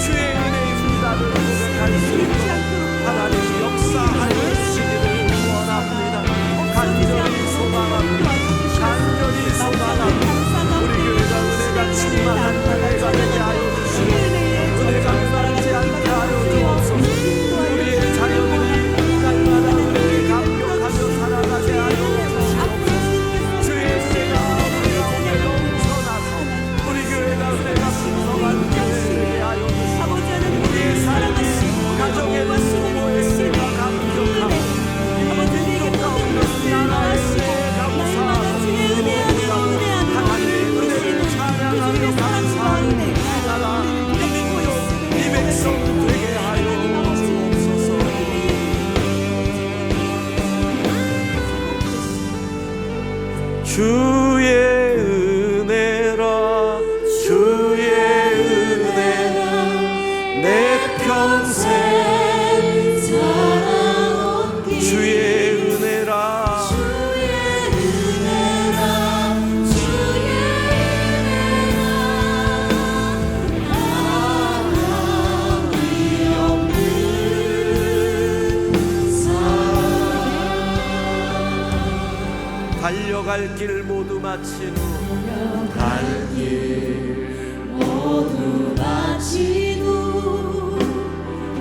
주의 은혜입니다를 고백할 수 있도록 하나님 역사하여 주시기를 원합니다. 간절히 소망합니다. 간절히 소망합니다. 우리 교회가 은혜가 충만한 교회가 되게 하여 주시고, 은혜가 메마르지 않게 하여 주옵소서. 우리의 자녀들이 날마다 은혜를 감격하며 살아가게 하여 주시옵소서. 주의 은혜가 우리 가운데 넘쳐나서 우리 교회가 은혜가 풍성한 교회 되게 하여 주시고, 우리의 삶이 가정의 부모의 은혜가 감격하고, 이민족 가운데 나라의 은혜에 감사하고, 하나님의 은혜를 찬양하며 감사하는 이 나라, 이 민족, 이 백성 되게 하여 주옵소서. 주의 은혜라, 주의 은혜라, 내 평생 주의 은혜라, 달려갈 길 모두 마친 후, 갈 길 모두 마친 후,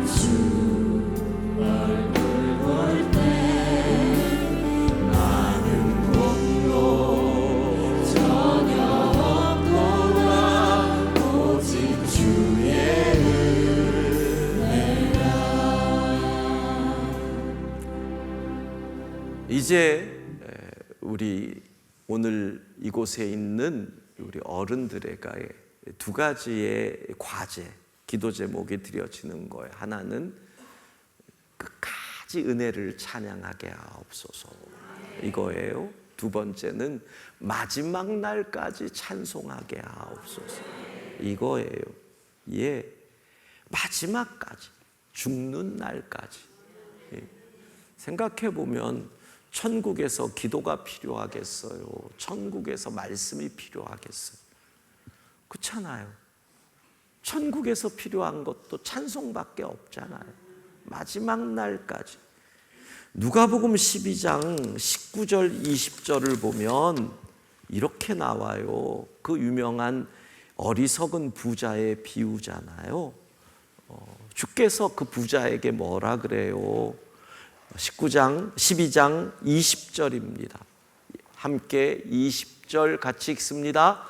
주 얼굴 볼 때 나는 공로 전혀 없도다, 오직 주의 은혜라. 이제 우리 오늘 이곳에 있는 우리 어른들에게 두 가지의 과제, 기도 제목이 드려지는 거예요. 하나는 끝까지 은혜를 찬양하게 하옵소서, 이거예요. 두 번째는 마지막 날까지 찬송하게 하옵소서, 이거예요. 예, 마지막까지, 죽는 날까지. 생각해 보면 천국에서 기도가 필요하겠어요? 천국에서 말씀이 필요하겠어요? 그렇잖아요. 천국에서 필요한 것도 찬송밖에 없잖아요. 마지막 날까지. 누가복음 12장 19절 20절을 보면 이렇게 나와요. 그 유명한 어리석은 부자의 비유잖아요. 주께서 그 부자에게 뭐라 그래요? 12장 20절입니다. 함께 20절 같이 읽습니다.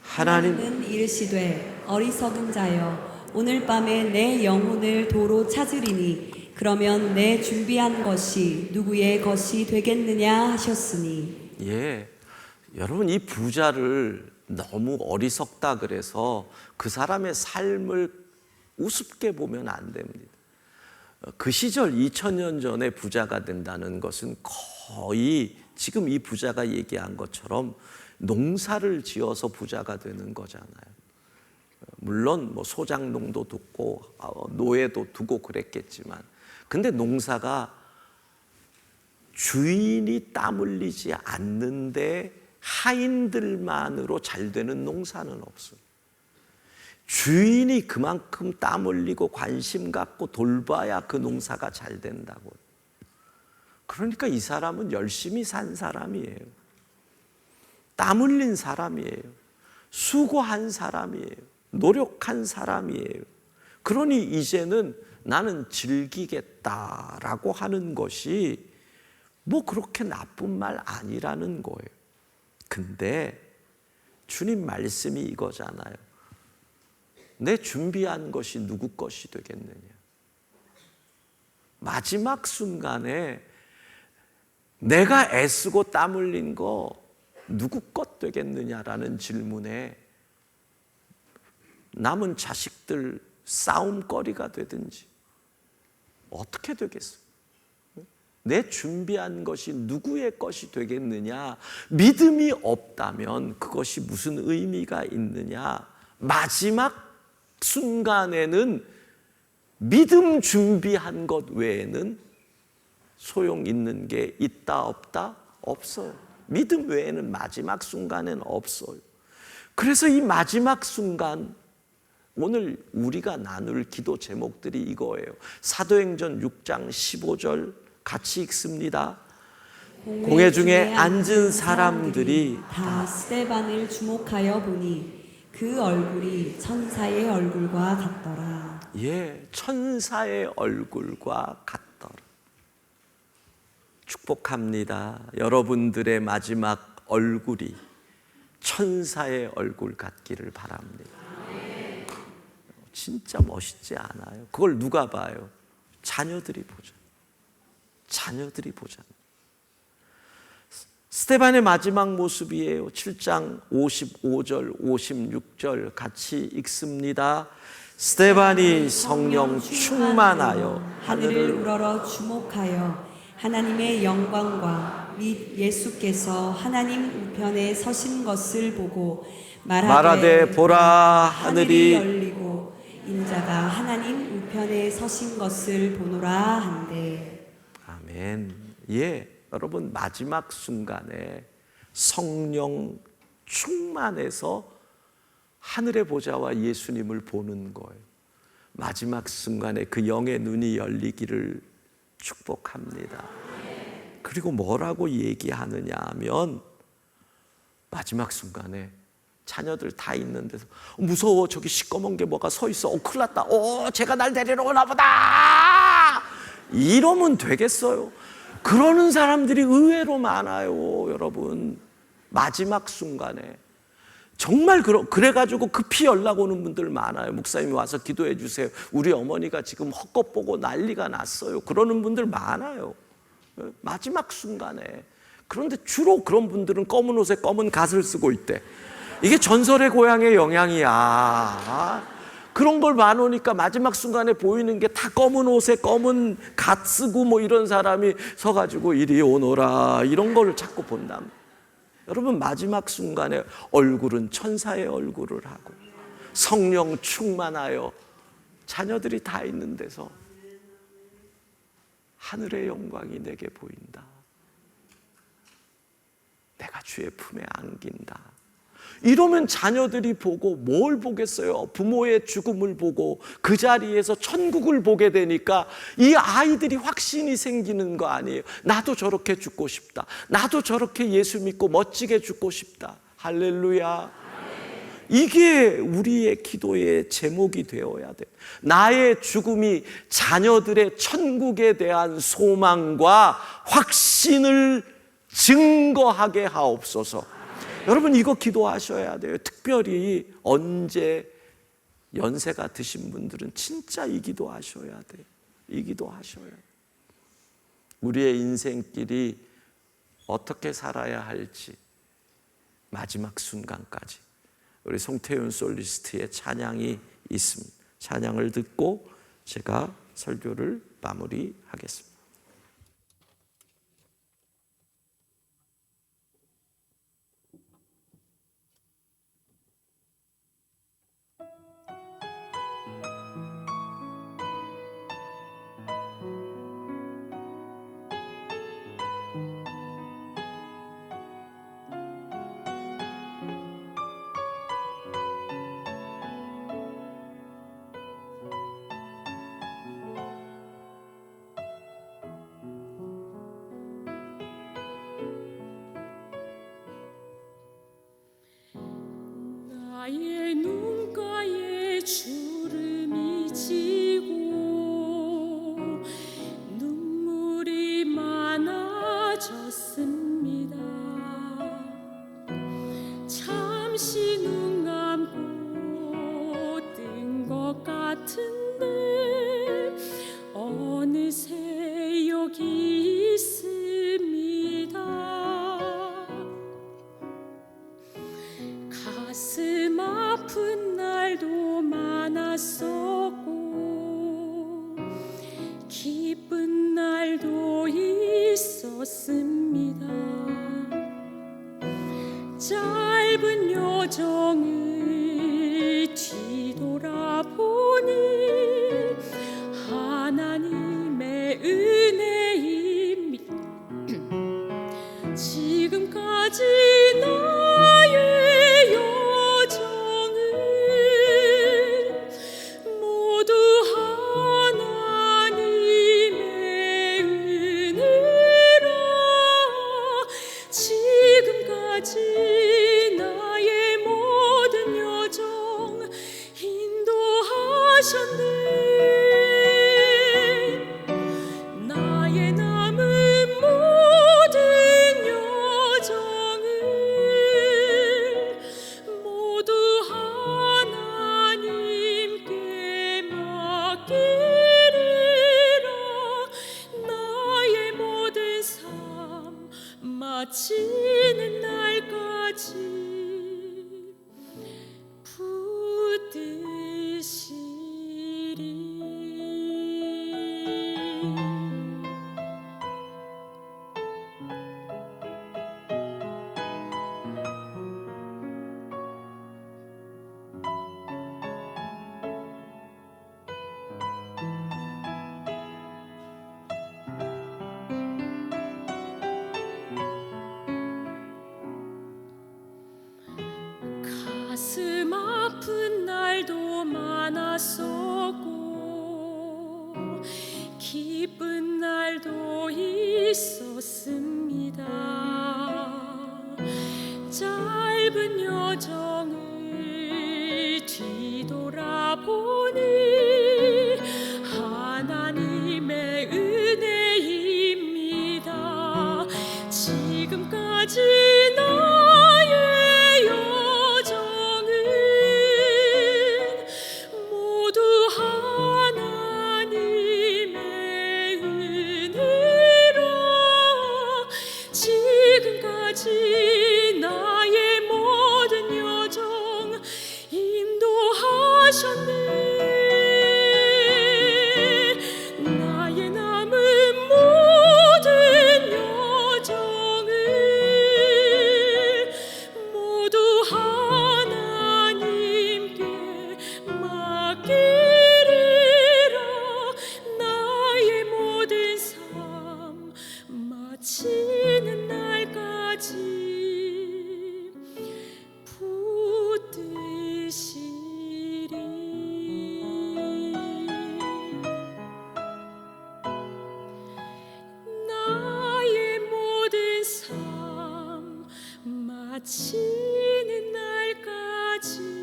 하나님은 이르시되 어리석은 자여 오늘 밤에 내 영혼을 도로 찾으리니 그러면 내 준비한 것이 누구의 것이 되겠느냐 하셨으니. 예, 여러분 이 부자를 너무 어리석다 그래서 그 사람의 삶을 우습게 보면 안 됩니다. 그 시절 2000년 전에 부자가 된다는 것은 거의 지금 이 부자가 얘기한 것처럼 농사를 지어서 부자가 되는 거잖아요. 물론 뭐 소장농도 두고 노예도 두고 그랬겠지만, 근데 농사가 주인이 땀 흘리지 않는데 하인들만으로 잘 되는 농사는 없어요. 주인이 그만큼 땀 흘리고 관심 갖고 돌봐야 그 농사가 잘 된다고요. 그러니까 이 사람은 열심히 산 사람이에요. 땀 흘린 사람이에요. 수고한 사람이에요. 노력한 사람이에요. 그러니 이제는 나는 즐기겠다라고 하는 것이 뭐 그렇게 나쁜 말 아니라는 거예요. 근데 주님 말씀이 이거잖아요. 내 준비한 것이 누구 것이 되겠느냐. 마지막 순간에 내가 애쓰고 땀 흘린 거 누구 것 되겠느냐라는 질문에 남은 자식들 싸움거리가 되든지 어떻게 되겠어요? 내 준비한 것이 누구의 것이 되겠느냐? 믿음이 없다면 그것이 무슨 의미가 있느냐? 마지막 순간에는 믿음 준비한 것 외에는 소용 있는 게 있다 없다? 없어요. 믿음 외에는 마지막 순간에는 없어요. 그래서 이 마지막 순간, 오늘 우리가 나눌 기도 제목들이 이거예요. 사도행전 6장 15절 같이 읽습니다. 공회 중에 앉은 사람들이 다 스데반을 주목하여 보니 그 얼굴이 천사의 얼굴과 같더라. 예, 천사의 얼굴과 같더라. 축복합니다. 여러분들의 마지막 얼굴이 천사의 얼굴 같기를 바랍니다. 진짜 멋있지 않아요? 그걸 누가 봐요? 자녀들이 보죠. 자녀들이 보잖아요. 스데반의 마지막 모습이에요. 7장 55절 56절 같이 읽습니다. 스데반이 성령 충만하여 하늘을 우러러 주목하여 하나님의 영광과 및 예수께서 하나님 우편에 서신 것을 보고 말하되 보라 하늘이 열리고 인자가 하나님 우편에 서신 것을 보노라 한대. 아멘. 예, 여러분 마지막 순간에 성령 충만해서 하늘의 보좌와 예수님을 보는 거예요. 마지막 순간에 그 영의 눈이 열리기를 축복합니다. 그리고 뭐라고 얘기하느냐 하면 마지막 순간에 자녀들 다 있는 데서 무서워, 저기 시꺼먼 게 뭐가 서 있어, 큰일 났다, 제가 날 데리러 오나 보다, 이러면 되겠어요? 그러는 사람들이 의외로 많아요. 여러분 마지막 순간에 정말 그래가지고 급히 연락 오는 분들 많아요. 목사님이 와서 기도해 주세요, 우리 어머니가 지금 헛것 보고 난리가 났어요, 그러는 분들 많아요. 마지막 순간에. 그런데 주로 그런 분들은 검은 옷에 검은 갓을 쓰고 있대. 이게 전설의 고향의 영향이야. 그런 걸 많으니까 마지막 순간에 보이는 게 다 검은 옷에 검은 갓 쓰고 뭐 이런 사람이 서가지고 이리 오너라 이런 걸 자꾸 본다면, 여러분 마지막 순간에 얼굴은 천사의 얼굴을 하고 성령 충만하여 자녀들이 다 있는 데서 하늘의 영광이 내게 보인다. 내가 주의 품에 안긴다. 이러면 자녀들이 보고 뭘 보겠어요? 부모의 죽음을 보고 그 자리에서 천국을 보게 되니까 이 아이들이 확신이 생기는 거 아니에요? 나도 저렇게 죽고 싶다. 나도 저렇게 예수 믿고 멋지게 죽고 싶다. 할렐루야. 이게 우리의 기도의 제목이 되어야 돼. 나의 죽음이 자녀들의 천국에 대한 소망과 확신을 증거하게 하옵소서. 여러분 이거 기도하셔야 돼요. 특별히 언제 연세가 드신 분들은 진짜 이 기도하셔야 돼요. 이 기도하셔야 돼요. 우리의 인생길이 어떻게 살아야 할지 마지막 순간까지 우리 송태윤 솔리스트의 찬양이 있습니다. 찬양을 듣고 제가 설교를 마무리하겠습니다. 나의 눈가에 주름이 지고 눈물이 많아졌습니다. 잠시 눈 감고 뜬 것 같은데 어느새 여기 있습니다. 가슴 아픈 날도 많았었고 기쁜 날도 있었습니다. 짧은 여정을 뒤돌아보니 하나님의 은혜입니다. 지금까지 나의 여정은 모두 하나님의 은혜라. 지금까지 나의 모든 여정 인도하셨네. 나의 남은 모든 여정을 모두 하나님께 맡기리라. 나의 모든 삶 마치는 날까지 가슴 아픈 날도 많았었고 기쁜 날도 있었습니다. 짧은 여정을 뒤돌아보니 하나님의 은혜입니다. 지금까지 나의 여정은 모두 하나님의 은혜라. 마치는 날까지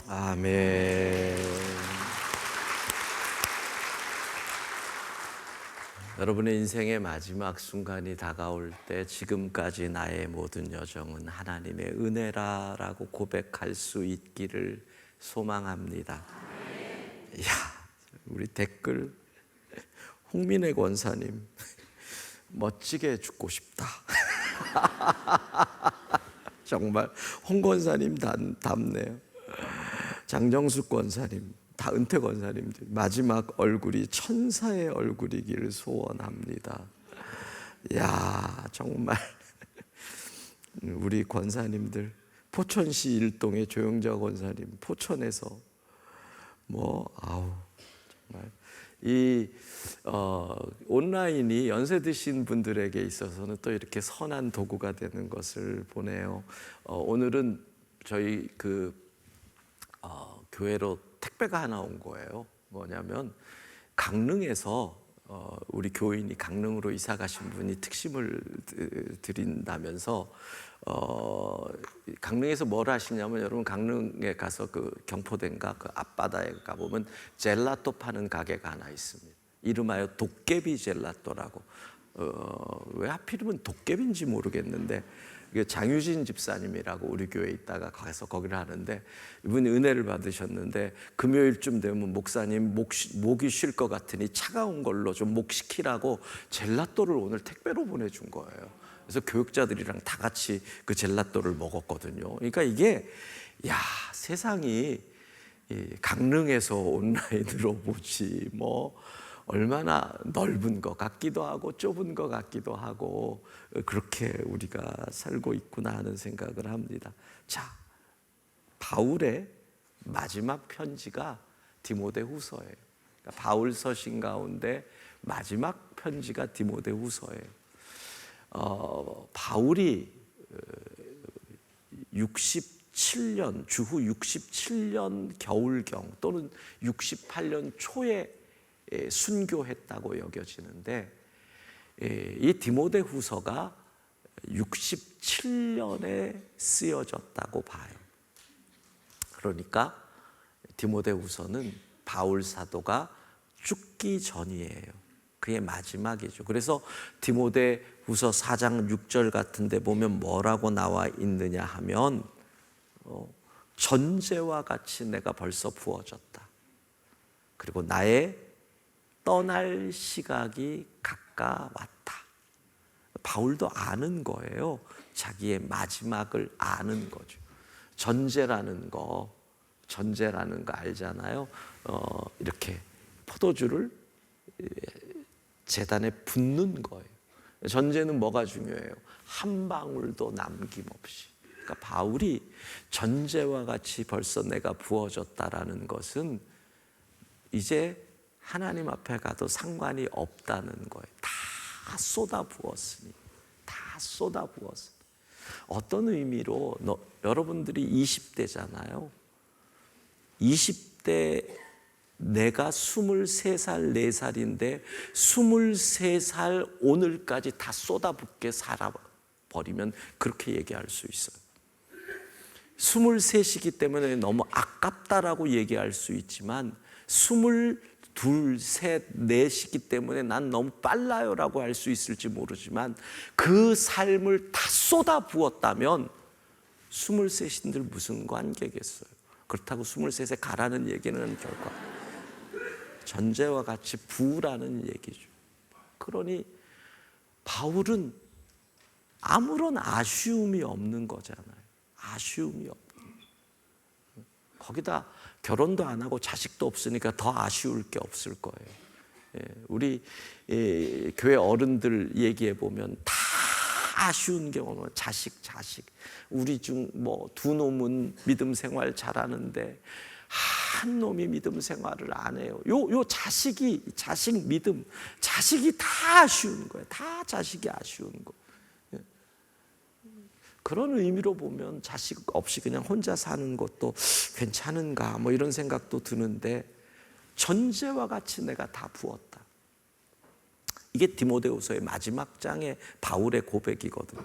아멘. 여러분의 인생의 마지막 순간이 다가올 때 지금까지 나의 모든 여정은 하나님의 은혜라라고 고백할 수 있기를 소망합니다. 이야, 우리 댓글 홍민혜 권사님 멋지게 죽고 싶다. 정말 홍 권사님 답네요. 장정숙 권사님, 다 은퇴 권사님들 마지막 얼굴이 천사의 얼굴이기를 소원합니다. 야, 정말 우리 권사님들 포천시 일동의 조영자 권사님 포천에서 정말 이 온라인이 연세 드신 분들에게 있어서는 또 이렇게 선한 도구가 되는 것을 보네요. 오늘은 저희 교회로 택배가 하나 온 거예요. 뭐냐면 강릉에서 우리 교인이 강릉으로 이사 가신 분이 특심을 드린다면서 강릉에서 뭘 하시냐면, 여러분 강릉에 가서 그 경포대인가 그 앞바다에 가보면 젤라또 파는 가게가 하나 있습니다. 이름하여 도깨비 젤라또라고. 왜 하필이면 도깨비인지 모르겠는데 장유진 집사님이라고 우리 교회에 있다가 가서 거기를 하는데, 이분이 은혜를 받으셨는데 금요일쯤 되면 목사님 목이 쉴 것 같으니 차가운 걸로 좀 목식히라고 젤라또를 오늘 택배로 보내준 거예요. 그래서 교육자들이랑 다 같이 그 젤라또를 먹었거든요. 그러니까 이게 세상이 강릉에서 온라인으로 보지 얼마나 넓은 것 같기도 하고 좁은 것 같기도 하고, 그렇게 우리가 살고 있구나 하는 생각을 합니다. 자, 바울의 마지막 편지가 디모데후서예요. 그러니까 바울 서신 가운데 마지막 편지가 디모데후서예요. 바울이 67년 주후 67년 겨울경 또는 68년 초에 순교했다고 여겨지는데, 이 디모데후서가 67년에 쓰여졌다고 봐요. 그러니까 디모데후서는 바울 사도가 죽기 전이에요. 그의 마지막이죠. 그래서 디모데후서 4장 6절 같은 데 보면 뭐라고 나와 있느냐 하면 전제와 같이 내가 벌써 부어졌다. 그리고 나의 떠날 시각이 가까웠다. 바울도 아는 거예요. 자기의 마지막을 아는 거죠. 전제라는 거 알잖아요. 이렇게 포도주를 제단에 붓는 거예요. 전제는 뭐가 중요해요? 한 방울도 남김없이. 그러니까 바울이 전제와 같이 벌써 내가 부어졌다라는 것은 이제 하나님 앞에 가도 상관이 없다는 거예요. 다 쏟아부었으니. 어떤 의미로 여러분들이 20대잖아요. 20대 내가 23살, 4살인데 23살 오늘까지 다 쏟아붓게 살아버리면 그렇게 얘기할 수 있어요. 23이기 때문에 너무 아깝다라고 얘기할 수 있지만 22, 셋, 넷이기 때문에 난 너무 빨라요라고 할 수 있을지 모르지만 그 삶을 다 쏟아부었다면 23인들 무슨 관계겠어요. 그렇다고 23에 가라는 얘기는 결과 전제와 같이 부으라는 얘기죠. 그러니 바울은 아무런 아쉬움이 없는 거잖아요. 아쉬움이 없는. 거기다 결혼도 안 하고 자식도 없으니까 더 아쉬울 게 없을 거예요. 우리 교회 어른들 얘기해 보면 다 아쉬운 경우는 자식. 우리 중 두 놈은 믿음 생활 잘하는데 한 놈이 믿음 생활을 안 해요. 요 자식 믿음, 자식이 다 아쉬운 거예요. 다 자식이 아쉬운 거. 그런 의미로 보면 자식 없이 그냥 혼자 사는 것도 괜찮은가 뭐 이런 생각도 드는데, 전제와 같이 내가 다 부었다. 이게 디모데후서의 마지막 장의 바울의 고백이거든요.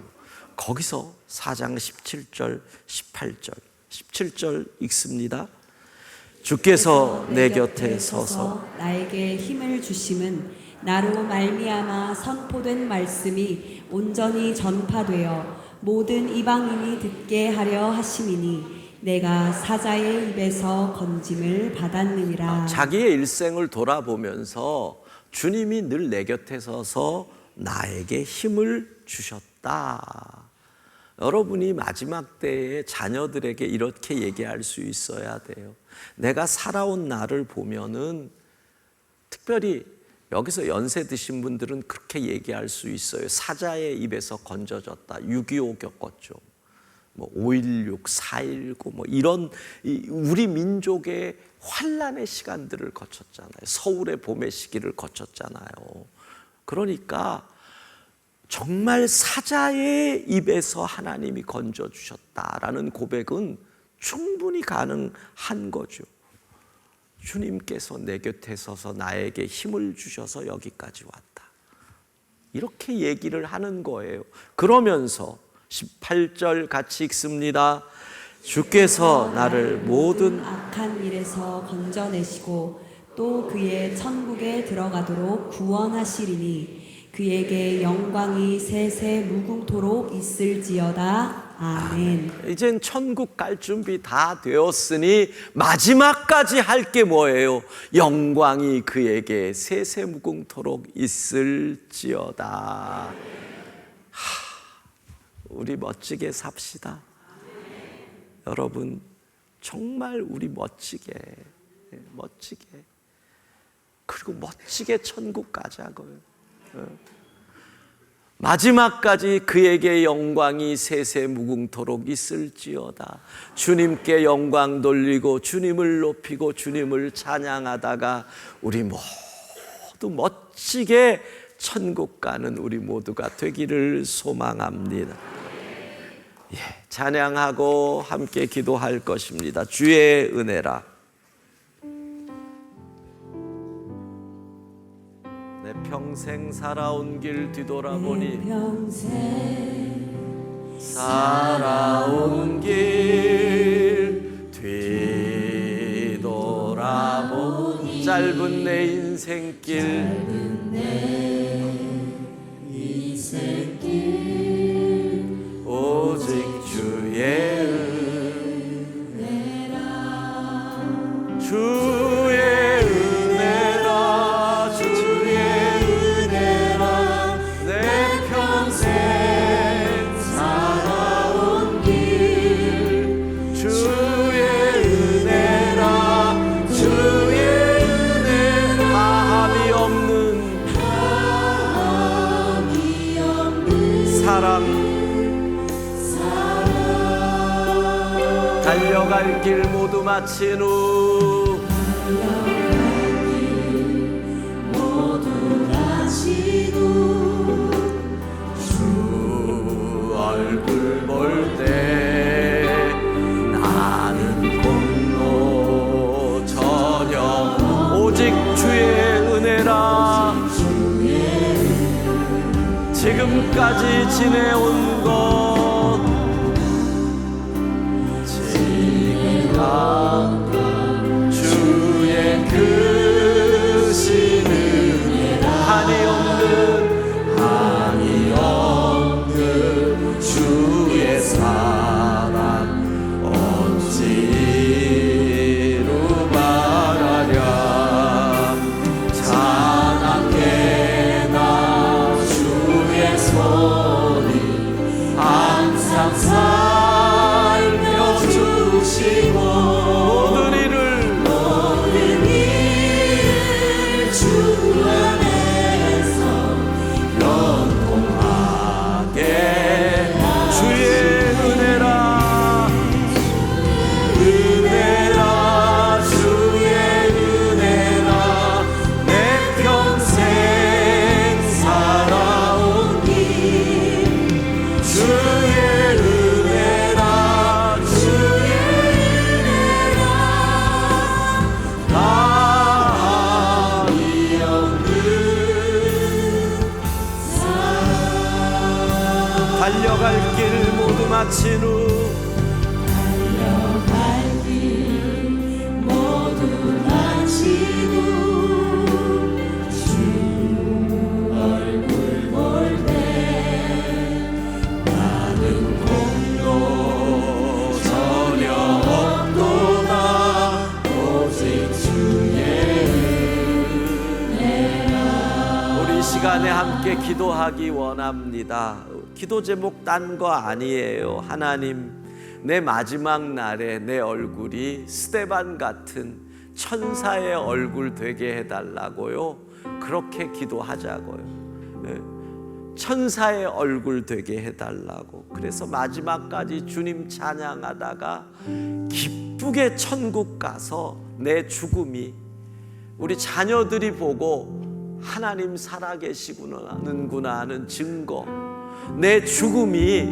거기서 4장 17절 18절 17절 읽습니다. 주께서 내 곁에 서서 나에게 힘을 주심은 나로 말미암아 선포된 말씀이 온전히 전파되어 모든 이방인이 듣게 하려 하심이니 내가 사자의 입에서 건짐을 받았느니라. 자기의 일생을 돌아보면서 주님이 늘 내 곁에 서서 나에게 힘을 주셨다. 여러분이 마지막 때에 자녀들에게 이렇게 얘기할 수 있어야 돼요. 내가 살아온 나를 보면은, 특별히 여기서 연세 드신 분들은 그렇게 얘기할 수 있어요. 사자의 입에서 건져졌다. 6.25 겪었죠. 뭐 5.16, 4.19 뭐 이런 우리 민족의 환란의 시간들을 거쳤잖아요. 서울의 봄의 시기를 거쳤잖아요. 그러니까 정말 사자의 입에서 하나님이 건져주셨다라는 고백은 충분히 가능한 거죠. 주님께서 내 곁에 서서 나에게 힘을 주셔서 여기까지 왔다. 이렇게 얘기를 하는 거예요. 그러면서 18절 같이 읽습니다. 주께서 나를 모든 악한 일에서 건져내시고 또 그의 천국에 들어가도록 구원하시리니 그에게 영광이 세세 무궁토록 있을지어다. 아멘. 이젠 천국 갈 준비 다 되었으니 마지막까지 할 게 뭐예요? 영광이 그에게 세세 무궁토록 있을지어다. 우리 멋지게 삽시다. 여러분, 정말 우리 멋지게 그리고 멋지게 천국 가자고요. 마지막까지 그에게 영광이 세세 무궁토록 있을지어다. 주님께 영광 돌리고 주님을 높이고 주님을 찬양하다가 우리 모두 멋지게 천국 가는 우리 모두가 되기를 소망합니다. 찬양하고 함께 기도할 것입니다. 주의 은혜라. 내 평생 살아온 길 뒤돌아보니 살아온 길 뒤돌아보니 짧은 내 인생길 오직 주의 은혜라. 주의 은혜라. 주의 은혜라. 내 평생 살아온 길 주의 은혜라. 주의 은혜 다함이 없는 사랑 달려갈 길 모두 마친 후 주 얼굴 볼 때 나는 공로 전혀 오직 주의 은혜라. 지금까지 지내온 것 주의 크신 은혜 한이 없는 주의 사랑 어찌로 말하랴. 찬양해 나 주의 손이 달려갈 길 모두 마친 후 시간에 함께 기도하기 원합니다. 기도 제목 딴 거 아니에요. 하나님, 내 마지막 날에 내 얼굴이 스데반 같은 천사의 얼굴 되게 해달라고요. 그렇게 기도하자고요. 네. 천사의 얼굴 되게 해달라고. 그래서 마지막까지 주님 찬양하다가 기쁘게 천국 가서 내 죽음이 우리 자녀들이 보고 하나님 살아계시구나 하는 증거, 내 죽음이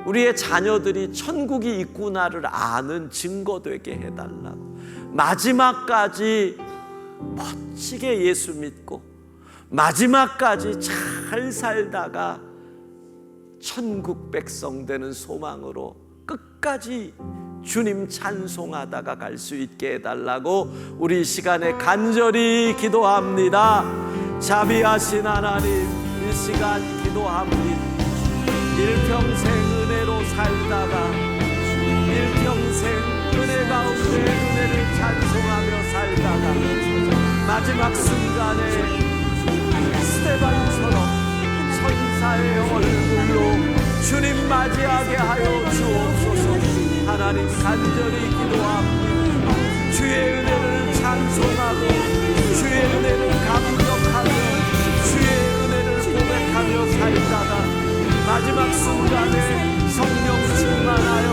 우리의 자녀들이 천국이 있구나를 아는 증거 되게 해달라고. 마지막까지 멋지게 예수 믿고 마지막까지 잘 살다가 천국 백성 되는 소망으로 끝까지 주님 찬송하다가 갈 수 있게 해달라고 우리 시간에 간절히 기도합니다. 자비하신 하나님, 이 시간 기도합니다. 일평생 은혜로 살다가 일평생 은혜 가운데 은혜를 찬송하며 살다가 마지막 순간에 스데반처럼 천사의 얼굴로 주님 맞이하게 하여 주옵소서. 하나님 간절히 기도합니다. 주의 은혜를 찬송하고 주의 은혜를 감격하며 주의 은혜를 고백하며 살다가 마지막 순간에 성령 충만하여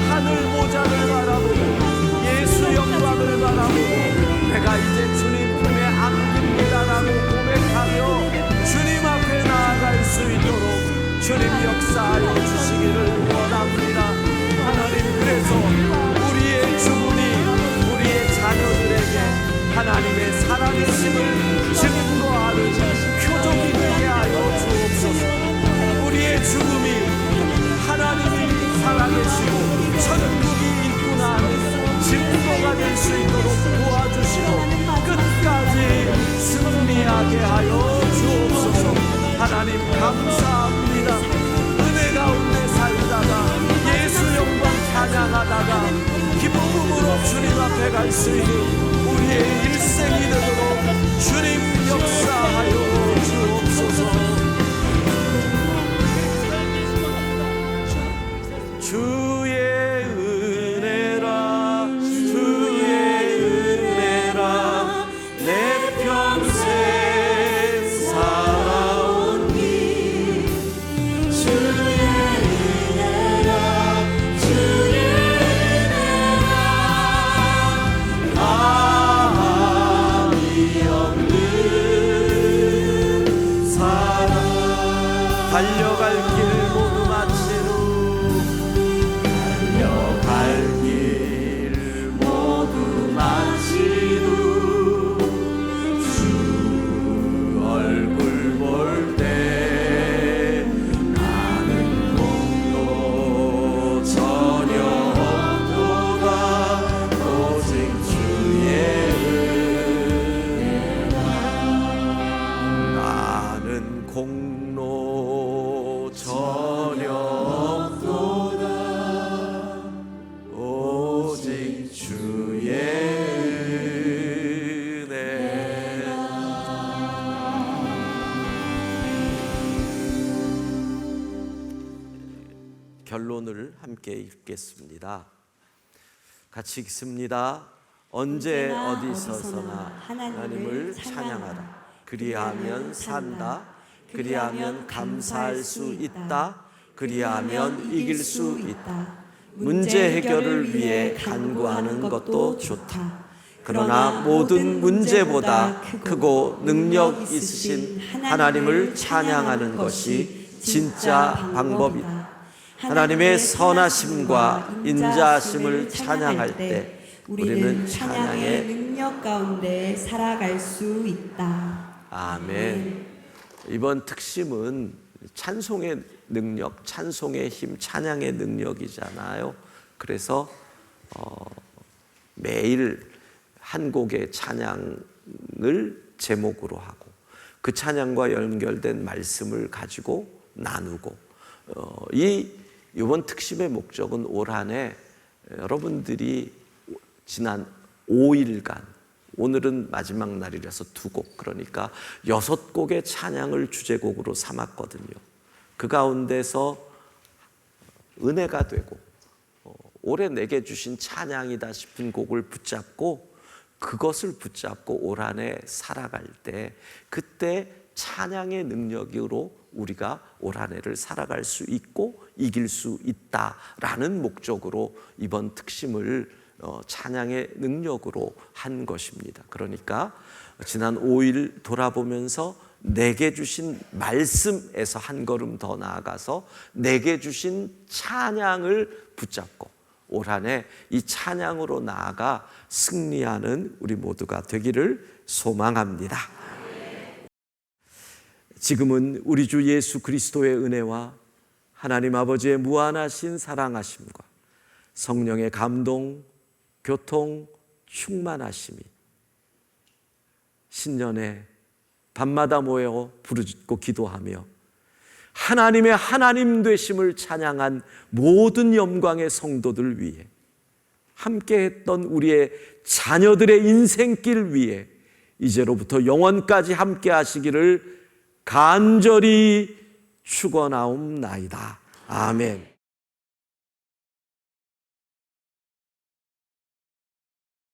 하늘 보좌를 바라보고 예수 영광을 바라보고 내가 이제 주님 품에 안깁니다라고 고백하며 주님 앞에 나아갈 수 있도록 주님 역사하여 주시기를 원합니다. 하나님, 그래서 우리의 죽음이 우리의 자녀들에게 하나님의 살아계심을 증거하는 표적이 되게 하여 주옵소서. 우리의 죽음이 하나님이 살아계시고 천국이 있구나 하는 증거가 될 수 있도록 도와주시고 끝까지 승리하게 하여 주옵소서. 하나님 감사합니다. 은혜 가운데 살다가 예수 영광 찬양하다가 기쁨으로 주님 앞에 갈 수 있는 우리의 일생이 되도록 주님 역사하여 주옵소서. 주의 은혜라 주의 은혜라 내 평생 살아온 길 주의 달려갈 길 모두 마친 후 달려갈 길 모두 마친 후 주 얼굴 볼 때 나는 공로 전혀 없도다 오직 주의 은혜라. 나는 공로 전혀 없도다 오직 주의 은혜라. 결론을 함께 읽겠습니다. 같이 읽습니다. 언제 어디서나 하나님을 찬양하라. 그리하면 산다. 그리하면 감사할 수 있다. 그리하면 이길 수 있다. 문제 해결을 위해 간구하는 것도 좋다. 그러나 모든 문제보다 크고 능력 있으신 하나님을 찬양하는 것이 진짜 방법이다. 하나님의 선하심과 인자하심을 찬양할 때 우리는 찬양의 능력 가운데 살아갈 수 있다. 아멘. 이번 특심은 찬송의 능력, 찬송의 힘, 찬양의 능력이잖아요. 그래서 매일 한 곡의 찬양을 제목으로 하고 그 찬양과 연결된 말씀을 가지고 나누고 이번 특심의 목적은 올 한 해 여러분들이 지난 5일간, 오늘은 마지막 날이라서 2곡, 그러니까 6곡의 찬양을 주제곡으로 삼았거든요. 그 가운데서 은혜가 되고 올해 내게 주신 찬양이다 싶은 곡을 붙잡고 그것을 붙잡고 올 한 해 살아갈 때 그때 찬양의 능력으로 우리가 올 한 해를 살아갈 수 있고 이길 수 있다라는 목적으로 이번 특심을 찬양의 능력으로 한 것입니다. 그러니까 지난 5일 돌아보면서 내게 주신 말씀에서 한 걸음 더 나아가서 내게 주신 찬양을 붙잡고 올 한 해 이 찬양으로 나아가 승리하는 우리 모두가 되기를 소망합니다. 지금은 우리 주 예수 그리스도의 은혜와 하나님 아버지의 무한하신 사랑하심과 성령의 감동, 교통, 충만하심이 신년에 밤마다 모여 부르짖고 기도하며 하나님의 하나님 되심을 찬양한 모든 영광의 성도들 위해 함께했던 우리의 자녀들의 인생길 위해 이제로부터 영원까지 함께 하시기를 간절히 축원하옵나이다. 아멘.